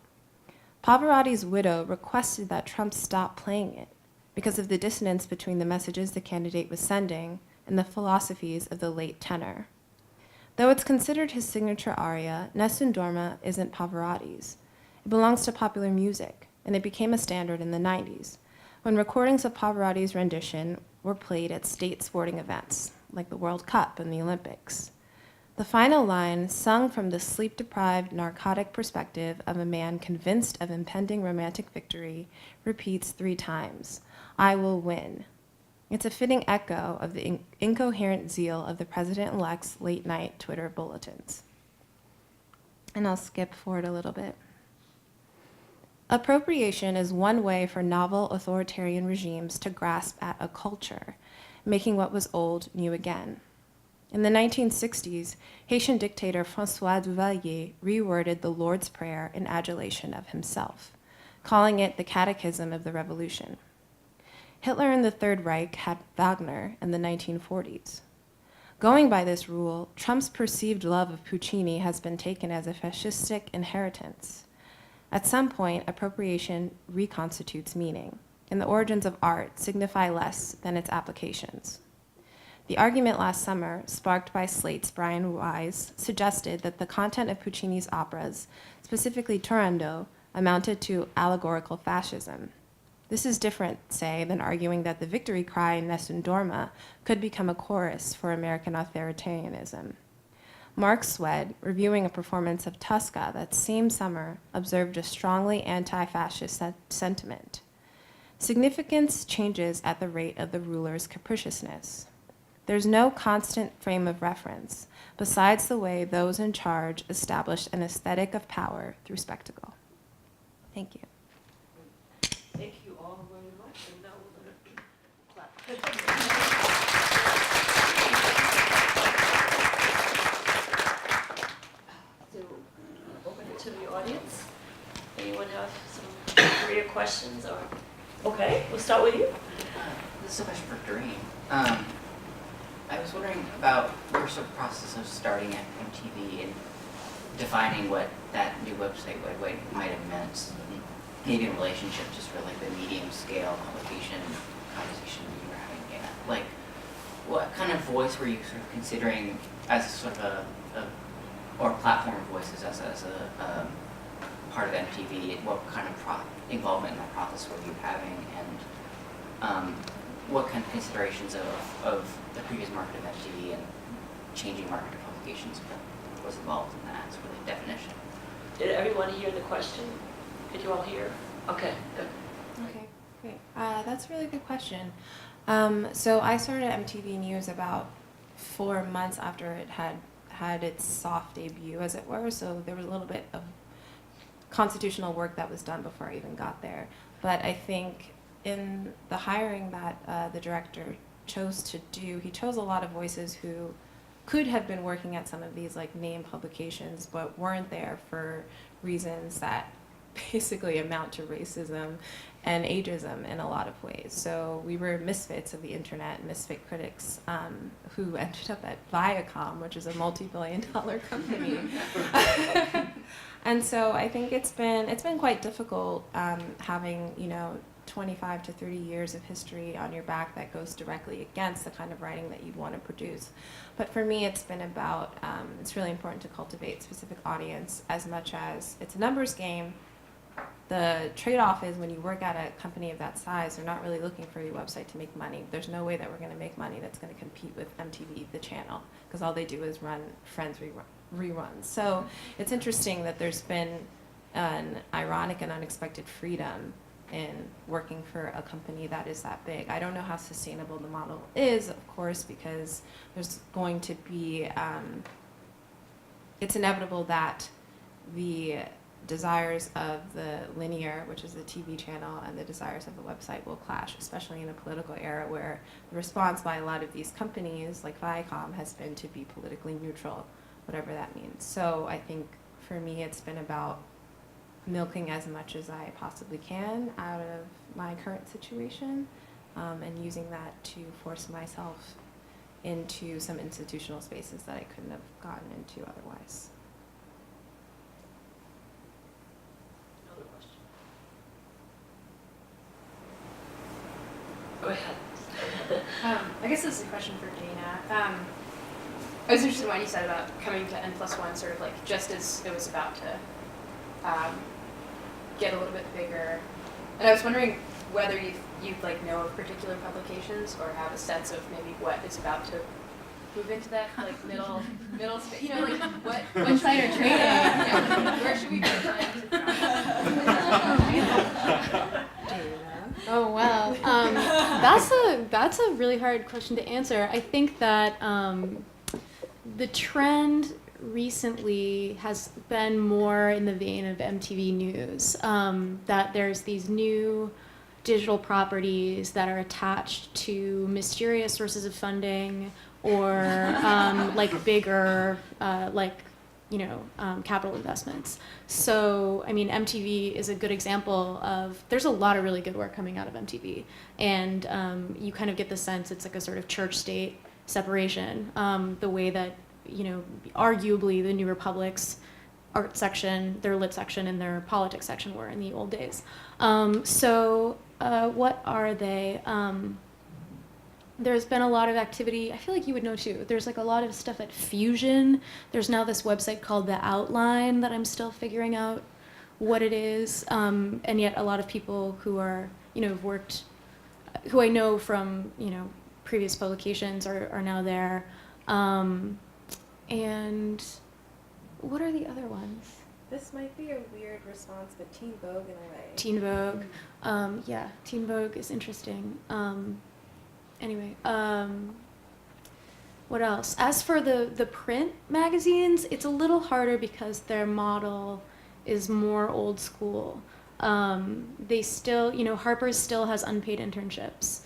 Pavarotti's widow requested that Trump stop playing it because of the dissonance between the messages the candidate was sending and the philosophies of the late tenor. Though it's considered his signature aria, Nessun Dorma isn't Pavarotti's. It belongs to popular music, and it became a standard in the 90s, when recordings of Pavarotti's rendition were played at state sporting events, like the World Cup and the Olympics. The final line, sung from the sleep-deprived, narcotic perspective of a man convinced of impending romantic victory, repeats 3 times, I will win. It's a fitting echo of the incoherent zeal of the president-elect's late-night Twitter bulletins. And I'll skip forward a little bit. Appropriation is one way for novel authoritarian regimes to grasp at a culture, making what was old new again. In the 1960s, Haitian dictator François Duvalier reworded the Lord's Prayer in adulation of himself, calling it the Catechism of the Revolution. Hitler and the Third Reich had Wagner in the 1940s. Going by this rule, Trump's perceived love of Puccini has been taken as a fascistic inheritance. At some point, appropriation reconstitutes meaning, and the origins of art signify less than its applications. The argument last summer, sparked by Slate's Brian Wise, suggested that the content of Puccini's operas, specifically Turandot, amounted to allegorical fascism. This is different, say, than arguing that the victory cry in Nessun Dorma could become a chorus for American authoritarianism. Mark Swed, reviewing a performance of Tosca that same summer, observed a strongly anti-fascist sentiment. Significance changes at the rate of the ruler's capriciousness. There's no constant frame of reference, besides the way those in charge established an aesthetic of power through spectacle. Thank you. Thank you all very much. And now we're going to clap. So, open it to the audience. Anyone have some career questions or? Okay, we'll start with you. This is a question for Doreen. I was wondering about your sort of process of starting at MTV and defining what that new website might have meant, maybe in relationship just for like the medium scale publication conversation you were having. Yeah. Like, what kind of voice were you sort of considering as sort of or platform voices as a part of MTV? What kind of involvement in that process were you having, and what kind of considerations of the previous market of MTV and changing market of publications was involved in that sort of definition? Did everyone hear the question? Could you all hear? Okay, good. Okay, great. That's a really good question. So I started MTV News about 4 months after it had its soft debut, as it were. So there was a little bit of constitutional work that was done before I even got there. But I think in the hiring that the director chose to do, he chose a lot of voices who could have been working at some of these like name publications, but weren't there for reasons that basically amount to racism and ageism in a lot of ways. So we were misfits of the internet, misfit critics, who ended up at Viacom, which is a multi-billion-dollar company. And so I think it's been quite difficult having 25 to 30 years of history on your back that goes directly against the kind of writing that you'd want to produce. But for me, it's been about, it's really important to cultivate a specific audience as much as it's a numbers game. The trade-off is when you work at a company of that size, they're not really looking for your website to make money. There's no way that we're going to make money that's going to compete with MTV, the channel, because all they do is run Friends reruns. So it's interesting that there's been an ironic and unexpected freedom in working for a company that is that big. I don't know how sustainable the model is, of course, because there's going to be, it's inevitable that the desires of the linear, which is the TV channel, and the desires of the website will clash, especially in a political era where the response by a lot of these companies, like Viacom, has been to be politically neutral, whatever that means. So I think for me it's been about milking as much as I possibly can out of my current situation, and using that to force myself into some institutional spaces that I couldn't have gotten into otherwise. Another question. Go ahead. I guess this is a question for Dana. I was interested in what you said about coming to N+1 sort of like just as it was about to get a little bit bigger. And I was wondering whether you like know of particular publications or have a sense of maybe what is about to move into that like middle space. Like what side are trading? Where should we be applying to? Oh wow, that's a really hard question to answer. I think that the trend recently has been more in the vein of MTV News, that there's these new digital properties that are attached to mysterious sources of funding or like bigger capital investments. So, I mean, MTV is a good example of, there's a lot of really good work coming out of MTV. And you kind of get the sense it's like a sort of church-state separation, the way that, arguably the New Republic's art section, their lit section, and their politics section were in the old days. What are they? There's been a lot of activity. I feel like you would know too. There's like a lot of stuff at Fusion. There's now this website called The Outline that I'm still figuring out what it is. And yet a lot of people who are, have worked, who I know from, previous publications are now there. And what are the other ones? This might be a weird response, but Teen Vogue in a way. Teen Vogue. Yeah, Teen Vogue is interesting. Anyway, what else? As for the print magazines, it's a little harder because their model is more old school. They still, Harper's still has unpaid internships,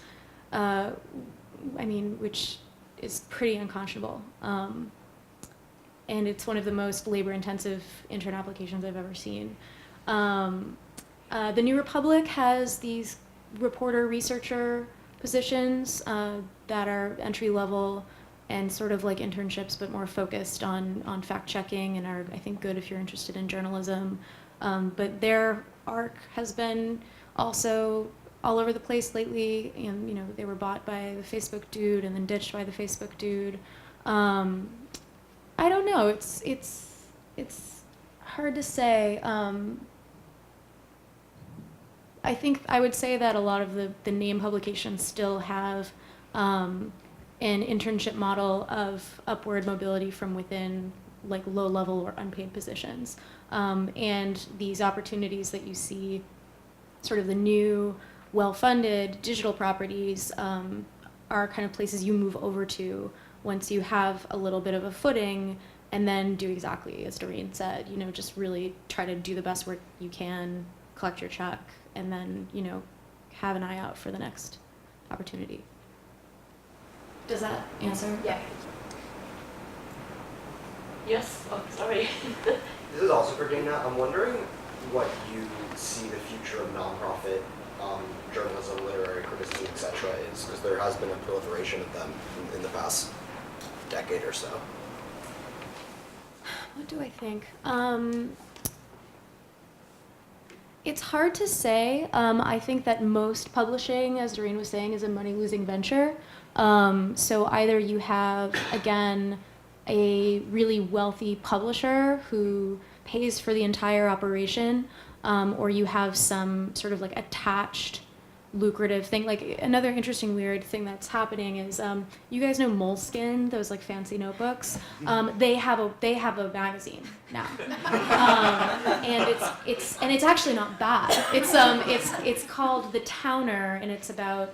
which is pretty unconscionable. And it's one of the most labor-intensive intern applications I've ever seen. The New Republic has these reporter-researcher positions that are entry-level and sort of like internships, but more focused on fact-checking and are, I think, good if you're interested in journalism. But their arc has been also all over the place lately, and they were bought by the Facebook dude and then ditched by the Facebook dude. I don't know. It's hard to say. I think I would say that a lot of the name publications still have an internship model of upward mobility from within, like low-level or unpaid positions. And these opportunities that you see, sort of the new, well-funded digital properties, are kind of places you move over to once you have a little bit of a footing, and then do exactly as Doreen said, just really try to do the best work you can, collect your check, and then, have an eye out for the next opportunity. Does that answer? Yeah. Yes, oh, sorry. This is also for Dana. I'm wondering what you see the future of nonprofit journalism, literary criticism, etc. is, because there has been a proliferation of them in the past decade or so. What do I think? It's hard to say. I think that most publishing, as Doreen was saying, is a money-losing venture. So either you have, again, a really wealthy publisher who pays for the entire operation, or you have some sort of like attached lucrative thing. Like another interesting weird thing that's happening is, you guys know Moleskine, those like fancy notebooks. They have a magazine now, and it's actually not bad. It's called The Towner, and it's about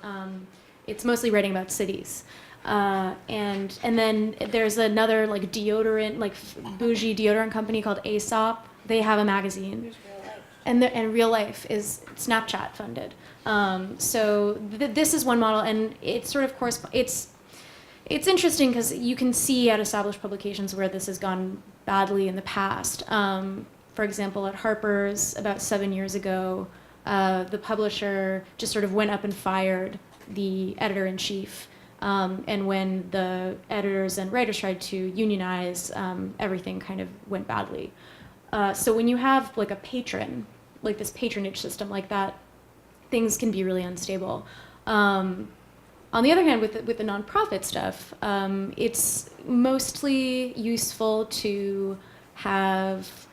it's mostly writing about cities. And then there's another like deodorant, like bougie deodorant company called Aesop. They have a magazine. And Real Life is Snapchat funded. So this is one model, and it's sort of it's interesting because you can see at established publications where this has gone badly in the past. For example, at Harper's about 7 years ago, the publisher just sort of went up and fired the editor-in-chief. And when the editors and writers tried to unionize, everything kind of went badly. So when you have like a patron, like this patronage system like that, things can be really unstable. On the other hand, with the nonprofit stuff, it's mostly useful to have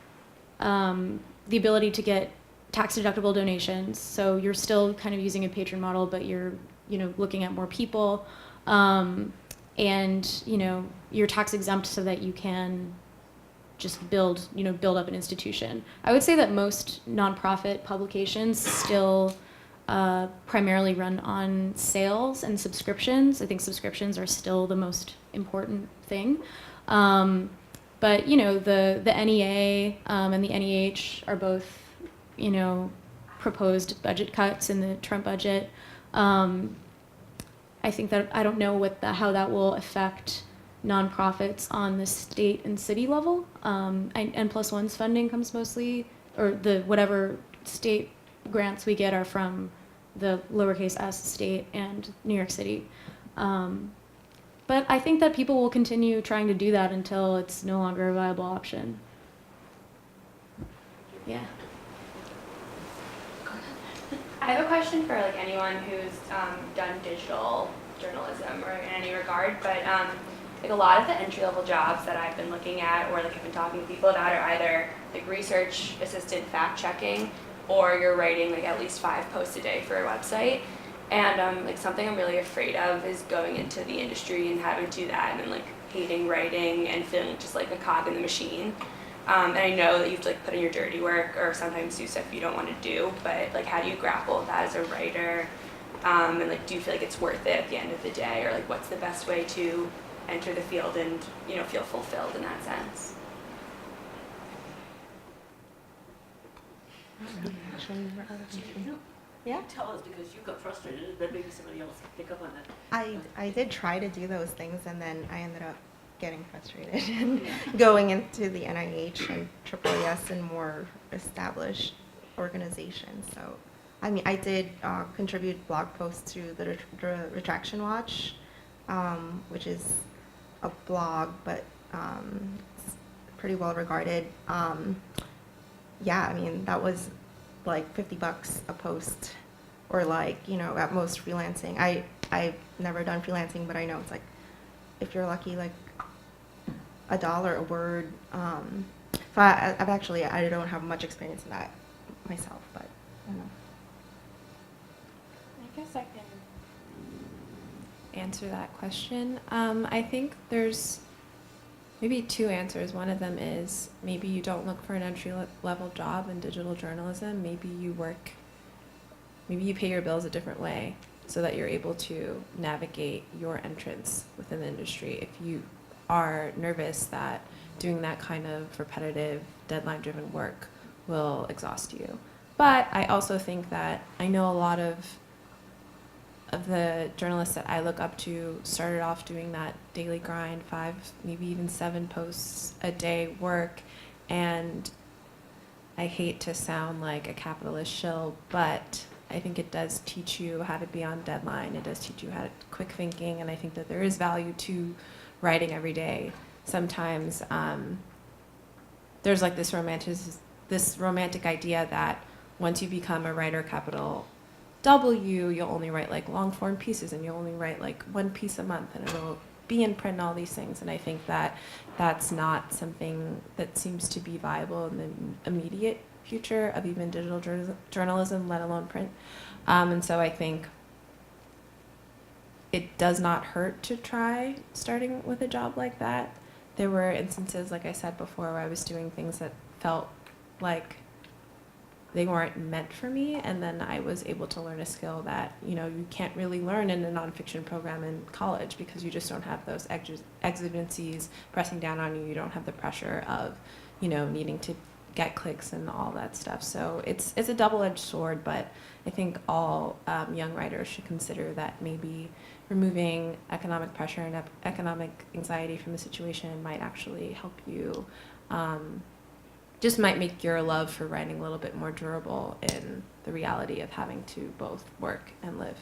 the ability to get tax-deductible donations. So you're still kind of using a patron model, but you're looking at more people, and you're tax exempt so that you can just build up an institution. I would say that most nonprofit publications still primarily run on sales and subscriptions. I think subscriptions are still the most important thing. But the NEA and the NEH are both proposed budget cuts in the Trump budget. I think that I don't know how that will affect nonprofits on the state and city level. N+1's funding comes mostly, or the whatever state grants we get are from the lowercase s state and New York City. But I think that people will continue trying to do that until it's no longer a viable option. Yeah. I have a question for like anyone who's done digital journalism or in any regard, but like a lot of the entry-level jobs that I've been looking at or like I've been talking to people about are either like research assistant fact-checking or you're writing like at least 5 posts a day for a website. And like something I'm really afraid of is going into the industry and having to do that and then like hating writing and feeling just like a cog in the machine. And I know that you have to like put in your dirty work or sometimes do stuff you don't want to do, but like how do you grapple with that as a writer? And like do you feel like it's worth it at the end of the day, or like what's the best way to enter the field and, you know, feel fulfilled in that sense? Yeah. Tell us, because you got frustrated, then maybe somebody else can pick up on that. I did try to do those things, and then I ended up getting frustrated and going into the NIH and AAAS and more established organizations. So, I mean, I did contribute blog posts to the Retraction Watch, which is a blog, but it's pretty well regarded. Yeah, I mean, that was like $50 a post, or like, you know, at most freelancing. I've never done freelancing, but I know it's like, if you're lucky, like $1 a word. So I don't have much experience in that myself, but I don't know. I guess I can answer that question. I think there's maybe 2 answers. One of them is maybe you don't look for an entry-level job in digital journalism. Maybe you pay your bills a different way so that you're able to navigate your entrance within the industry. If you are nervous that doing that kind of repetitive, deadline-driven work will exhaust you. But I also think that I know a lot of the journalists that I look up to started off doing that daily grind, 5, maybe even 7 posts a day work. And I hate to sound like a capitalist shill, but I think it does teach you how to be on deadline. It does teach you how to quick thinking, and I think that there is value to writing every day. Sometimes there's like this romantic idea that once you become a writer, capital W, you'll only write like long form pieces and you'll only write like 1 piece a month and it'll be in print and all these things. And I think that that's not something that seems to be viable in the immediate future of even digital journalism, let alone print. And so I think it does not hurt to try starting with a job like that. There were instances, like I said before, where I was doing things that felt like they weren't meant for me, and then I was able to learn a skill that, you know, you can't really learn in a nonfiction program in college because you just don't have those exigencies pressing down on you. You don't have the pressure of, you know, needing to get clicks and all that stuff. So it's a double-edged sword, but I think all young writers should consider that maybe removing economic pressure and economic anxiety from the situation might actually help you, just might make your love for writing a little bit more durable in the reality of having to both work and live.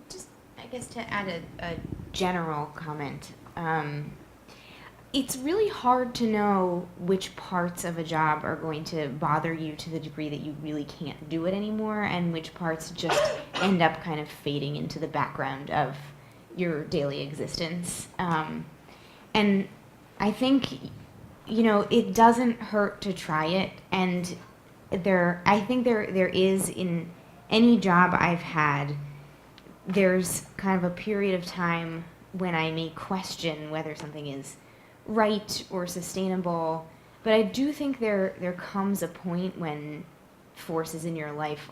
Just, I guess, to add a general comment, it's really hard to know which parts of a job are going to bother you to the degree that you really can't do it anymore, and which parts just end up kind of fading into the background of your daily existence. And I think, you know, it doesn't hurt to try it, and I think there is, in any job I've had, there's kind of a period of time when I may question whether something is right or sustainable, but I do think there comes a point when forces in your life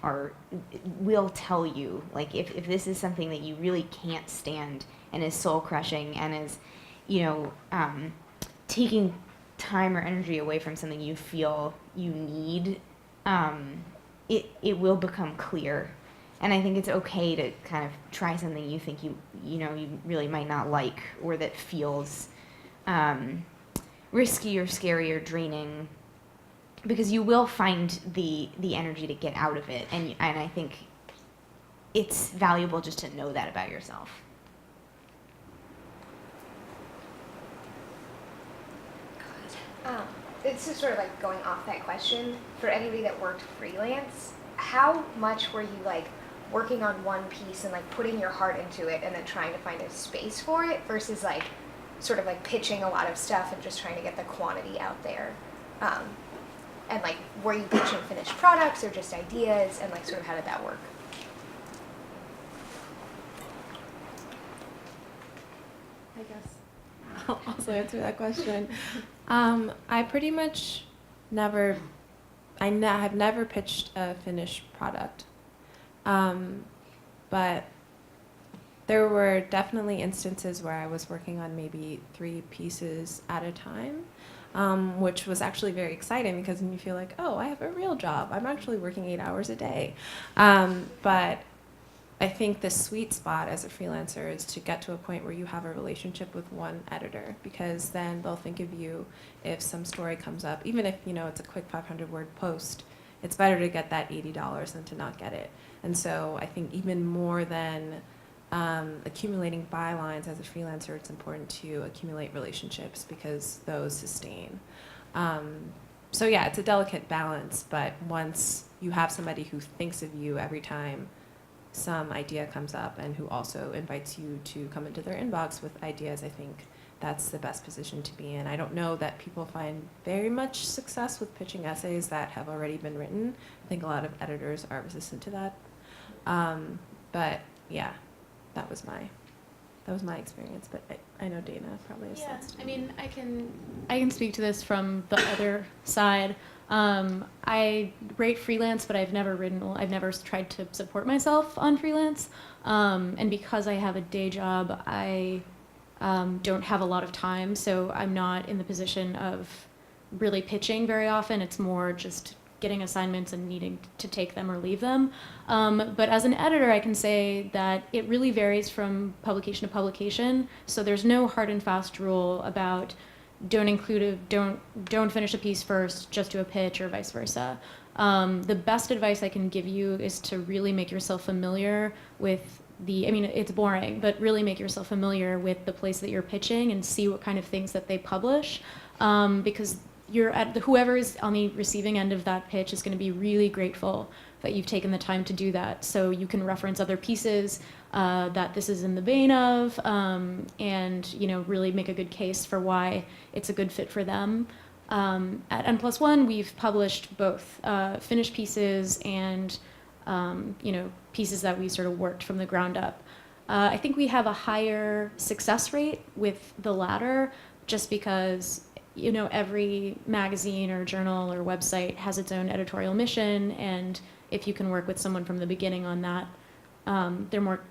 will tell you, like, if this is something that you really can't stand and is soul crushing and is, you know, taking time or energy away from something you feel you need, it will become clear. And I think it's okay to kind of try something you think you really might not like, or that feels risky or scary or draining, because you will find the energy to get out of it, and I think it's valuable just to know that about yourself. It's just sort of like going off that question. For anybody that worked freelance, how much were you like working on one piece and like putting your heart into it and then trying to find a space for it versus like sort of like pitching a lot of stuff and just trying to get the quantity out there? And like, were you pitching finished products or just ideas, and like sort of how did that work? I guess I'll also answer that question. I pretty much never, have never pitched a finished product. But there were definitely instances where I was working on maybe 3 pieces at a time, which was actually very exciting because then you feel like, oh, I have a real job. I'm actually working 8 hours a day. But I think the sweet spot as a freelancer is to get to a point where you have a relationship with one editor, because then they'll think of you if some story comes up, even if it's a quick 500-word post. It's better to get that $80 than to not get it. And so I think even more than accumulating bylines as a freelancer, it's important to accumulate relationships because those sustain. So yeah, it's a delicate balance, but once you have somebody who thinks of you every time some idea comes up and who also invites you to come into their inbox with ideas, I think that's the best position to be in. I don't know that people find very much success with pitching essays that have already been written. I think a lot of editors are resistant to that. But yeah, that was my experience. But I know Dana probably has thoughts too. I mean, I can speak to this from the other side. I rate freelance, but I've never tried to support myself on freelance. And because I have a day job, I don't have a lot of time, so I'm not in the position of really pitching very often. It's more just getting assignments and needing to take them or leave them. But as an editor, I can say that it really varies from publication to publication. So there's no hard and fast rule about don't finish a piece first, just do a pitch, or vice versa. The best advice I can give you is to really make yourself familiar with it's boring, but really make yourself familiar with the place that you're pitching and see what kind of things that they publish, because whoever's on the receiving end of that pitch is going to be really grateful that you've taken the time to do that. So you can reference other pieces that this is in the vein of, and really make a good case for why it's a good fit for them. At N+1, we've published both finished pieces and pieces that we sort of worked from the ground up. I think we have a higher success rate with the latter, just because every magazine or journal or website has its own editorial mission, and if you can work with someone from the beginning on that,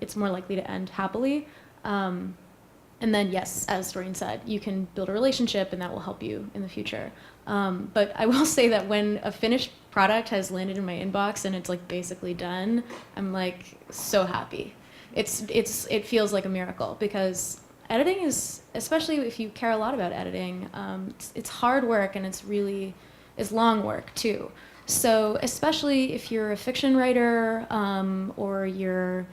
it's more likely to end happily. And then, yes, as Doreen said, you can build a relationship, and that will help you in the future. But I will say that when a finished product has landed in my inbox and it's like basically done, I'm like so happy. It feels like a miracle, because editing is, especially if you care a lot about editing, it's hard work, and it's long work too. So especially if you're a fiction writer, or you're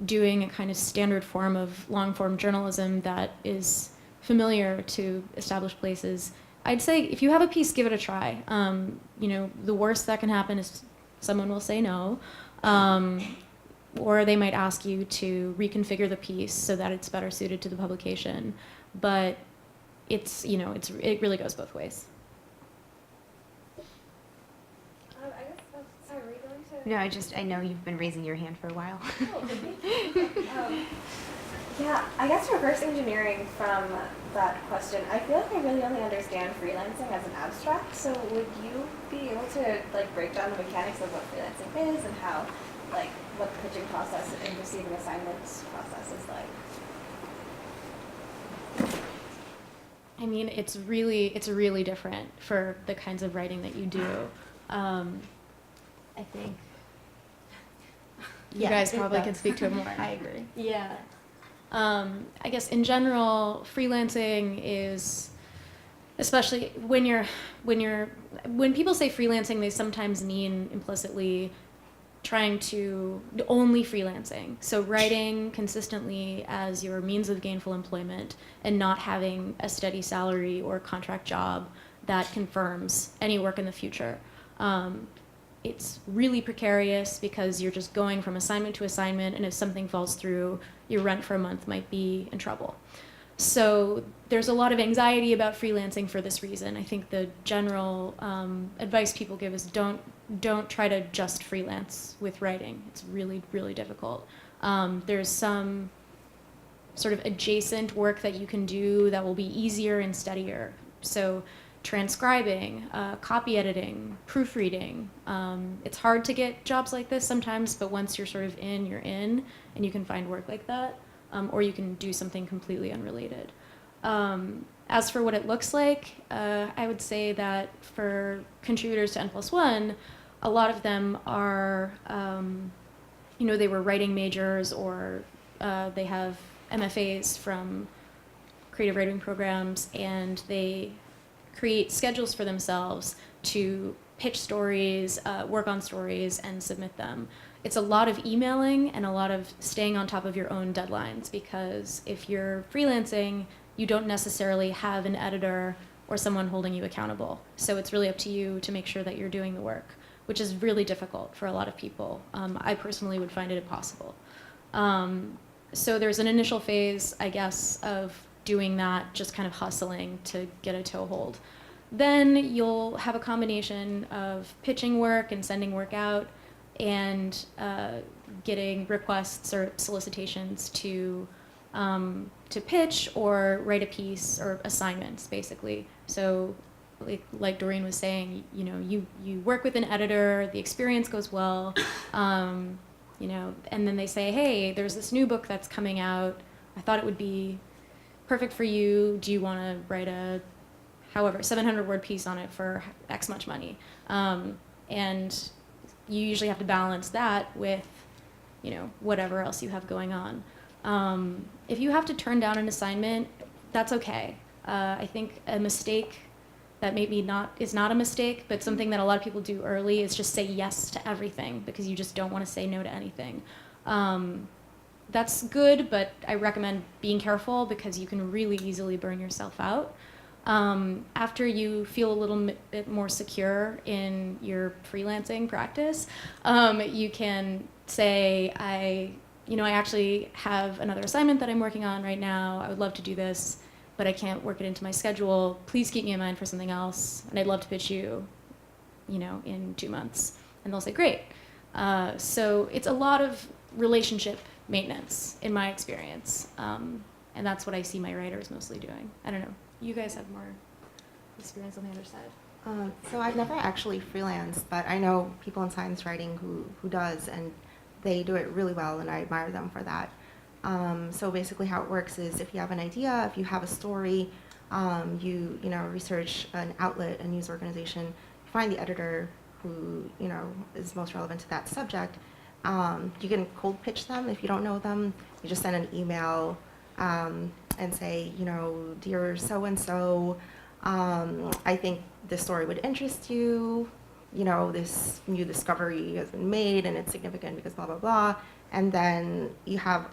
doing a kind of standard form of long-form journalism that is familiar to established places, I'd say if you have a piece, give it a try. The worst that can happen is someone will say no, or they might ask you to reconfigure the piece so that it's better suited to the publication. But it really goes both ways. Sorry, were you going to? No, I know you've been raising your hand for a while. Yeah, I guess reverse engineering from that question, I feel like I really only understand freelancing as an abstract, so would you be able to break down the mechanics of what freelancing is and how, what the pitching process and receiving assignments process is like? I mean, it's really different for the kinds of writing that you do. I think. you Yeah, guys it probably does. could speak to it more. I agree. Yeah. I guess in general, freelancing is, especially when people say freelancing, they sometimes mean implicitly trying to only freelancing. So writing consistently as your means of gainful employment and not having a steady salary or contract job that confirms any work in the future. It's really precarious because you're just going from assignment to assignment, and if something falls through, your rent for a month might be in trouble. So there's a lot of anxiety about freelancing for this reason. I think the general advice people give is don't try to just freelance with writing. It's really, really difficult. There's some sort of adjacent work that you can do that will be easier and steadier. So transcribing, copy editing, proofreading. It's hard to get jobs like this sometimes, but once you're sort of in, you're in, and you can find work like that. Or you can do something completely unrelated. As for what it looks like, I would say that for contributors to N+1, a lot of them are, they were writing majors, or they have MFAs from creative writing programs, and they create schedules for themselves to pitch stories, work on stories, and submit them. It's a lot of emailing and a lot of staying on top of your own deadlines, because if you're freelancing, you don't necessarily have an editor or someone holding you accountable. So it's really up to you to make sure that you're doing the work, which is really difficult for a lot of people. I personally would find it impossible. So there's an initial phase, I guess, of doing that, just kind of hustling to get a toehold. Then you'll have a combination of pitching work and sending work out, and getting requests or solicitations to pitch or write a piece, or assignments, basically. So like Doreen was saying, you work with an editor, the experience goes well, and then they say, hey, there's this new book that's coming out. I thought it would be perfect for you. Do you want to write a 700-word piece on it for X much money? And you usually have to balance that with, whatever else you have going on. If you have to turn down an assignment, that's okay. I think a mistake that maybe is not a mistake, but something that a lot of people do early is just say yes to everything because you just don't want to say no to anything. That's good, but I recommend being careful because you can really easily burn yourself out. After you feel a little bit more secure in your freelancing practice, you can say, I actually have another assignment that I'm working on right now. I would love to do this, but I can't work it into my schedule. Please keep me in mind for something else, and I'd love to pitch you, in 2 months. And they'll say, great. So it's a lot of relationship maintenance, in my experience. And that's what I see my writers mostly doing. I don't know. You guys have more experience on the other side. So I've never actually freelanced, but I know people in science writing who does, and they do it really well, and I admire them for that. So basically how it works is if you have an idea, if you have a story, you research an outlet, a news organization, find the editor who is most relevant to that subject. You can cold pitch them if you don't know them. You just send an email and say, dear so-and-so, I think this story would interest you. This new discovery has been made and it's significant because blah, blah, blah. And then you have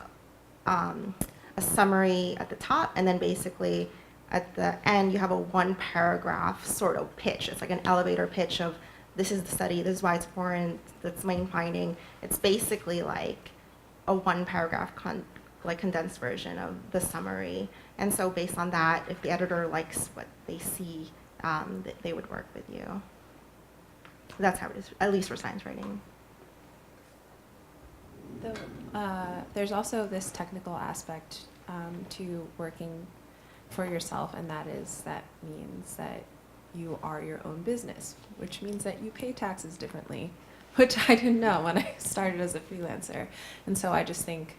a summary at the top, and then basically at the end you have a 1-paragraph sort of pitch. It's like an elevator pitch of this is the study, this is why it's important, that's main finding. It's basically like a 1-paragraph condensed version of the summary. And so based on that, if the editor likes what they see, they would work with you. That's how it is, at least for science writing. There's also this technical aspect to working for yourself, and that means that you are your own business, which means that you pay taxes differently, which I didn't know when I started as a freelancer. And so I just think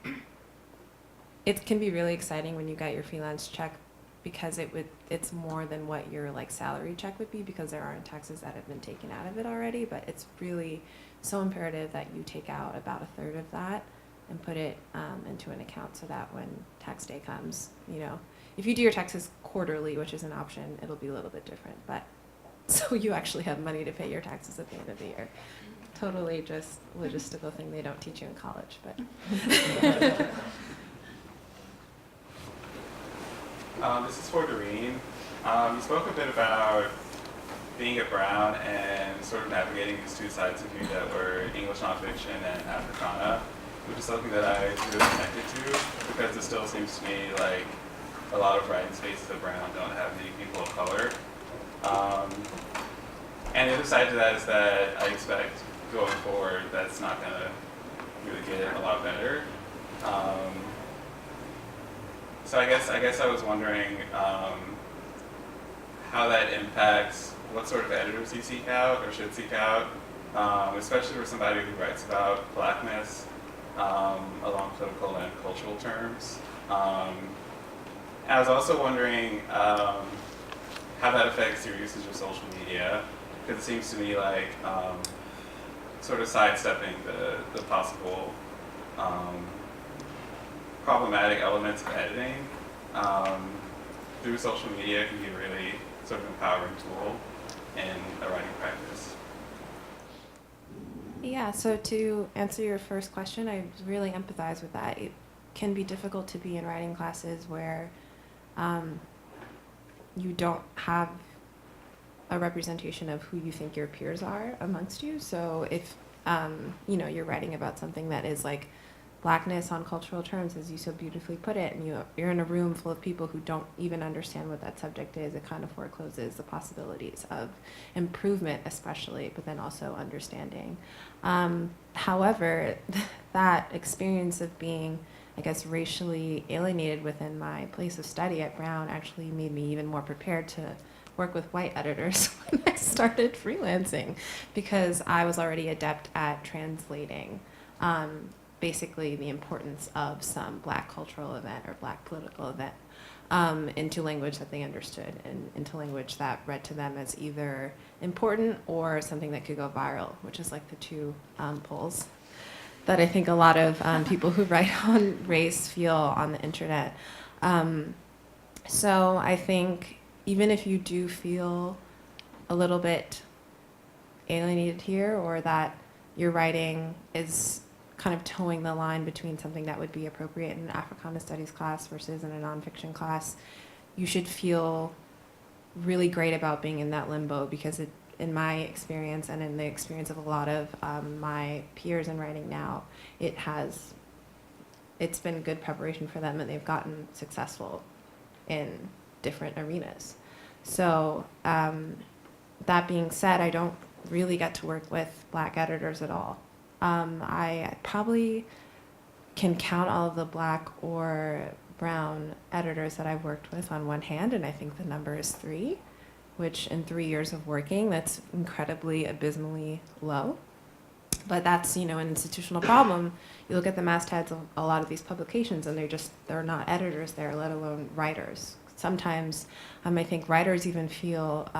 it can be really exciting when you get your freelance check, because it's more than what your salary check would be, because there aren't taxes that have been taken out of it already. But it's really, so imperative that you take out about a third of that and put it into an account so that when tax day comes, if you do your taxes quarterly, which is an option, it'll be a little bit different. But so you actually have money to pay your taxes at the end of the year. Totally just logistical thing they don't teach you in college, but. This is for Doreen. You spoke a bit about being at Brown and sort of navigating these two sides of you that were English nonfiction and Africana, which is something that I really connected to because it still seems to me like a lot of writing spaces at Brown don't have many people of color. And the other side to that is that I expect going forward that's not going to really get a lot better. So I guess I was wondering how that impacts what sort of editors you seek out or should seek out, especially for somebody who writes about blackness along political and cultural terms. I was also wondering how that affects your usage of social media, because it seems to me like sort of sidestepping the possible problematic elements of editing through social media can be a really sort of empowering tool in a writing practice. Yeah, so to answer your first question, I really empathize with that. It can be difficult to be in writing classes where you don't have a representation of who you think your peers are amongst you. So if you're writing about something that is like blackness on cultural terms, as you so beautifully put it, and you're in a room full of people who don't even understand what that subject is, it kind of forecloses the possibilities of improvement, especially, but then also understanding. However, that experience of being, I guess, racially alienated within my place of study at Brown actually made me even more prepared to work with white editors when I started freelancing, because I was already adept at translating basically the importance of some black cultural event or black political event into language that they understood and into language that read to them as either important or something that could go viral, which is like the two poles that I think a lot of people who write on race feel on the internet. So I think even if you do feel a little bit alienated here, or that your writing is kind of towing the line between something that would be appropriate in an Africana Studies class versus in a nonfiction class, you should feel really great about being in that limbo, because in my experience and in the experience of a lot of my peers in writing now, it's been good preparation for them, and they've gotten successful in different arenas. So that being said, I don't really get to work with black editors at all. I probably can count all of the black or brown editors that I've worked with on one hand, and I think the number is 3, which in 3 years of working, that's incredibly abysmally low. But that's, an institutional problem. You look at the mastheads of a lot of these publications, and they're not editors there, let alone writers. Sometimes I think writers even feel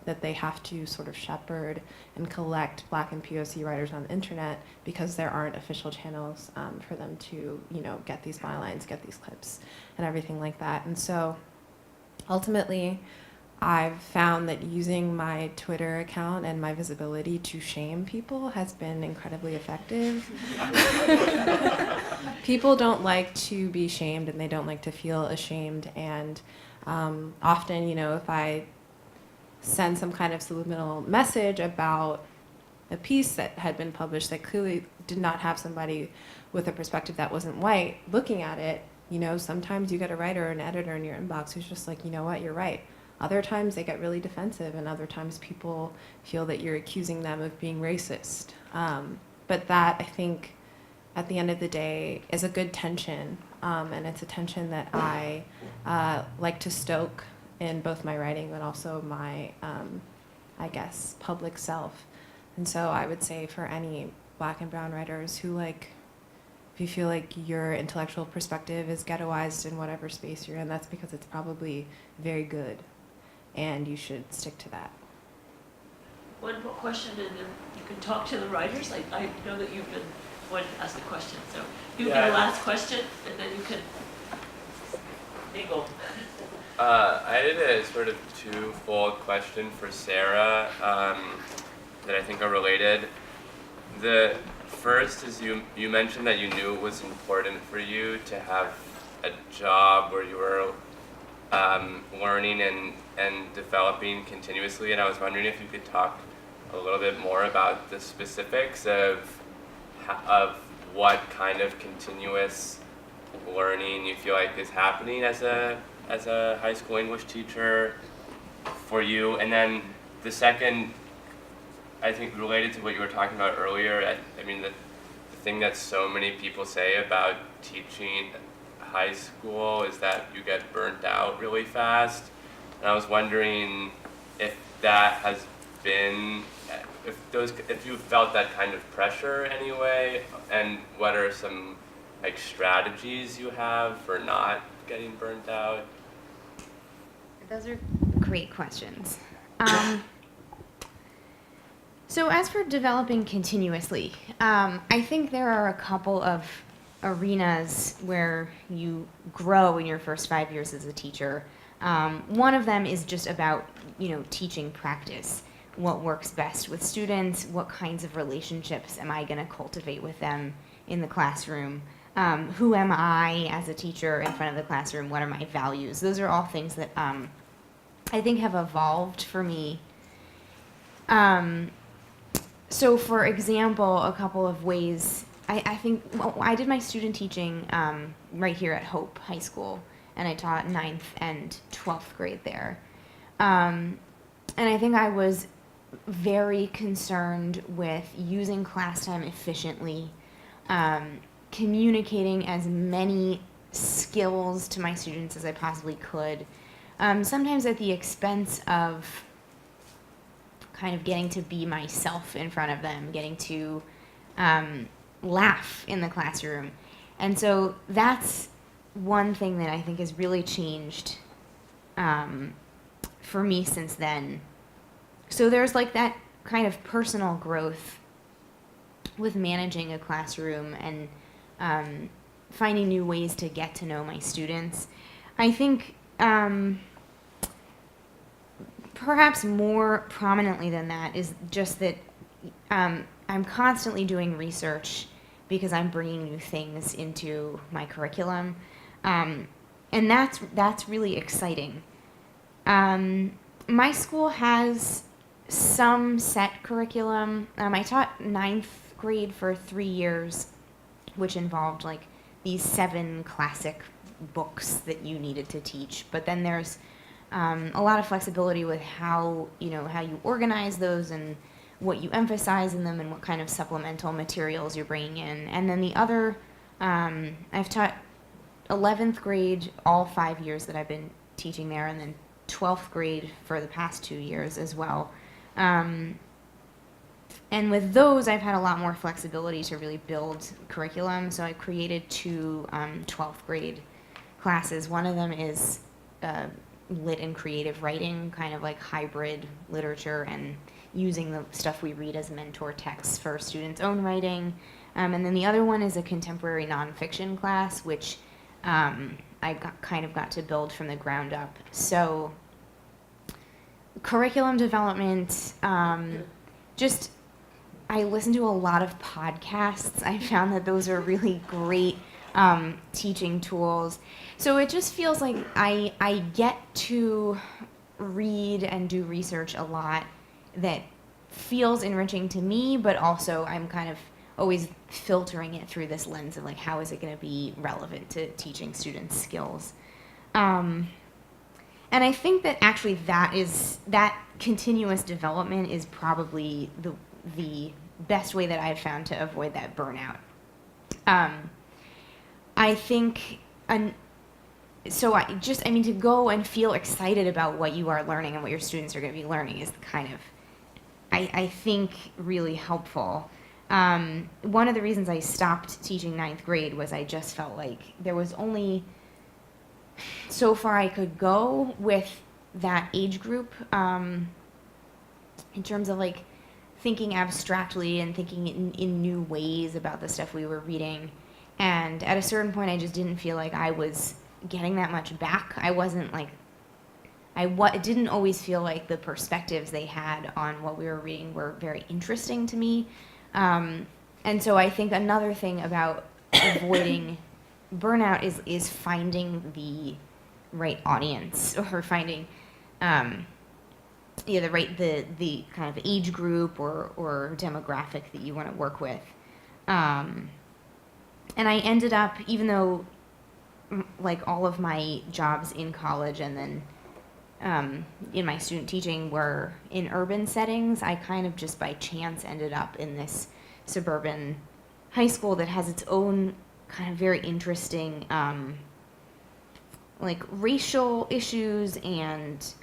that they have to sort of shepherd and collect black and POC writers on the internet, because there aren't official channels for them to, get these bylines, get these clips, and everything like that. And so ultimately, I've found that using my Twitter account and my visibility to shame people has been incredibly effective. People don't like to be shamed, and they don't like to feel ashamed. And often, if I send some kind of subliminal message about a piece that had been published that clearly did not have somebody with a perspective that wasn't white looking at it, sometimes you get a writer or an editor in your inbox who's just like, you know what, you're right. Other times they get really defensive, and other times people feel that you're accusing them of being racist. But that, I think, at the end of the day, is a good tension, and it's a tension that I like to stoke in both my writing but also my, I guess, public self. And so I would say for any black and brown writers who, if you feel like your intellectual perspective is ghettoized in whatever space you're in, that's because it's probably very good, and you should stick to that. one more question, and then you can talk to the writers. I know that you've been wanting to ask the question, so you get a last question, and then you can mingle. I had a sort of twofold question for Sarah that I think are related. The first is you mentioned that you knew it was important for you to have a job where you were learning and developing continuously, and I was wondering if you could talk a little bit more about the specifics of what kind of continuous learning you feel like is happening as a high school English teacher for you. And then the second, I think related to what you were talking about earlier, I mean the thing that so many people say about teaching high school is that you get burnt out really fast. And I was wondering if that has been, if you felt that kind of pressure anyway, and what are some like strategies you have for not getting burnt out? Those are great questions. So as for developing continuously, I think there are a couple of arenas where you grow in your first 5 years as a teacher. One of them is just about, teaching practice. What works best with students? What kinds of relationships am I going to cultivate with them in the classroom? Who am I as a teacher in front of the classroom? What are my values? Those are all things that I think have evolved for me. So for example, a couple of ways, I think I did my student teaching right here at Hope High School, and I taught 9th and 12th grade there. And I think I was very concerned with using class time efficiently, communicating as many skills to my students as I possibly could, sometimes at the expense of kind of getting to be myself in front of them, getting to laugh in the classroom. And so that's one thing that I think has really changed for me since then. So there's like that kind of personal growth with managing a classroom and finding new ways to get to know my students. I think perhaps more prominently than that is just that I'm constantly doing research because I'm bringing new things into my curriculum, and that's really exciting. My school has some set curriculum. I taught 9th grade for 3 years, which involved like these 7 classic books that you needed to teach. But then there's a lot of flexibility with how you organize those and what you emphasize in them and what kind of supplemental materials you're bringing in. And then the other, I've taught 11th grade all 5 years that I've been teaching there, and then 12th grade for the past 2 years as well. And with those, I've had a lot more flexibility to really build curriculum. So I created 2 12th grade classes. One of them is lit and creative writing, kind of like hybrid literature and using the stuff we read as mentor texts for students' own writing. And then the other one is a contemporary nonfiction class, which I got to build from the ground up. So curriculum development, I listen to a lot of podcasts. I found that those are really great teaching tools. So it just feels like I get to read and do research a lot that feels enriching to me, but also I'm kind of always filtering it through this lens of like, how is it going to be relevant to teaching students skills? And I think that actually that continuous development is probably the best way that I've found to avoid that burnout. I think, to go and feel excited about what you are learning and what your students are going to be learning is kind of, I think, really helpful. One of the reasons I stopped teaching 9th grade was I just felt like there was only so far I could go with that age group in terms of like thinking abstractly and thinking in new ways about the stuff we were reading. And at a certain point, I just didn't feel like I was getting that much back. I wasn't like, it didn't always feel like the perspectives they had on what we were reading were very interesting to me. And so I think another thing about avoiding burnout is finding the right audience, or finding the kind of age group or demographic that you want to work with. And I ended up, even though like all of my jobs in college and then in my student teaching were in urban settings, I kind of just by chance ended up in this suburban high school that has its own kind of very interesting like racial issues and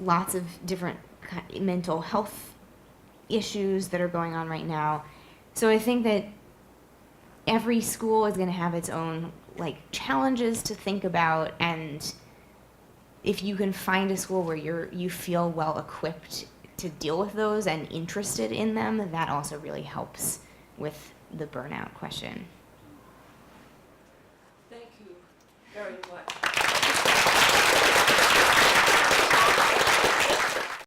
lots of different mental health issues that are going on right now. So I think that every school is going to have its own like challenges to think about, and if you can find a school where you feel well equipped to deal with those and interested in them, that also really helps with the burnout question.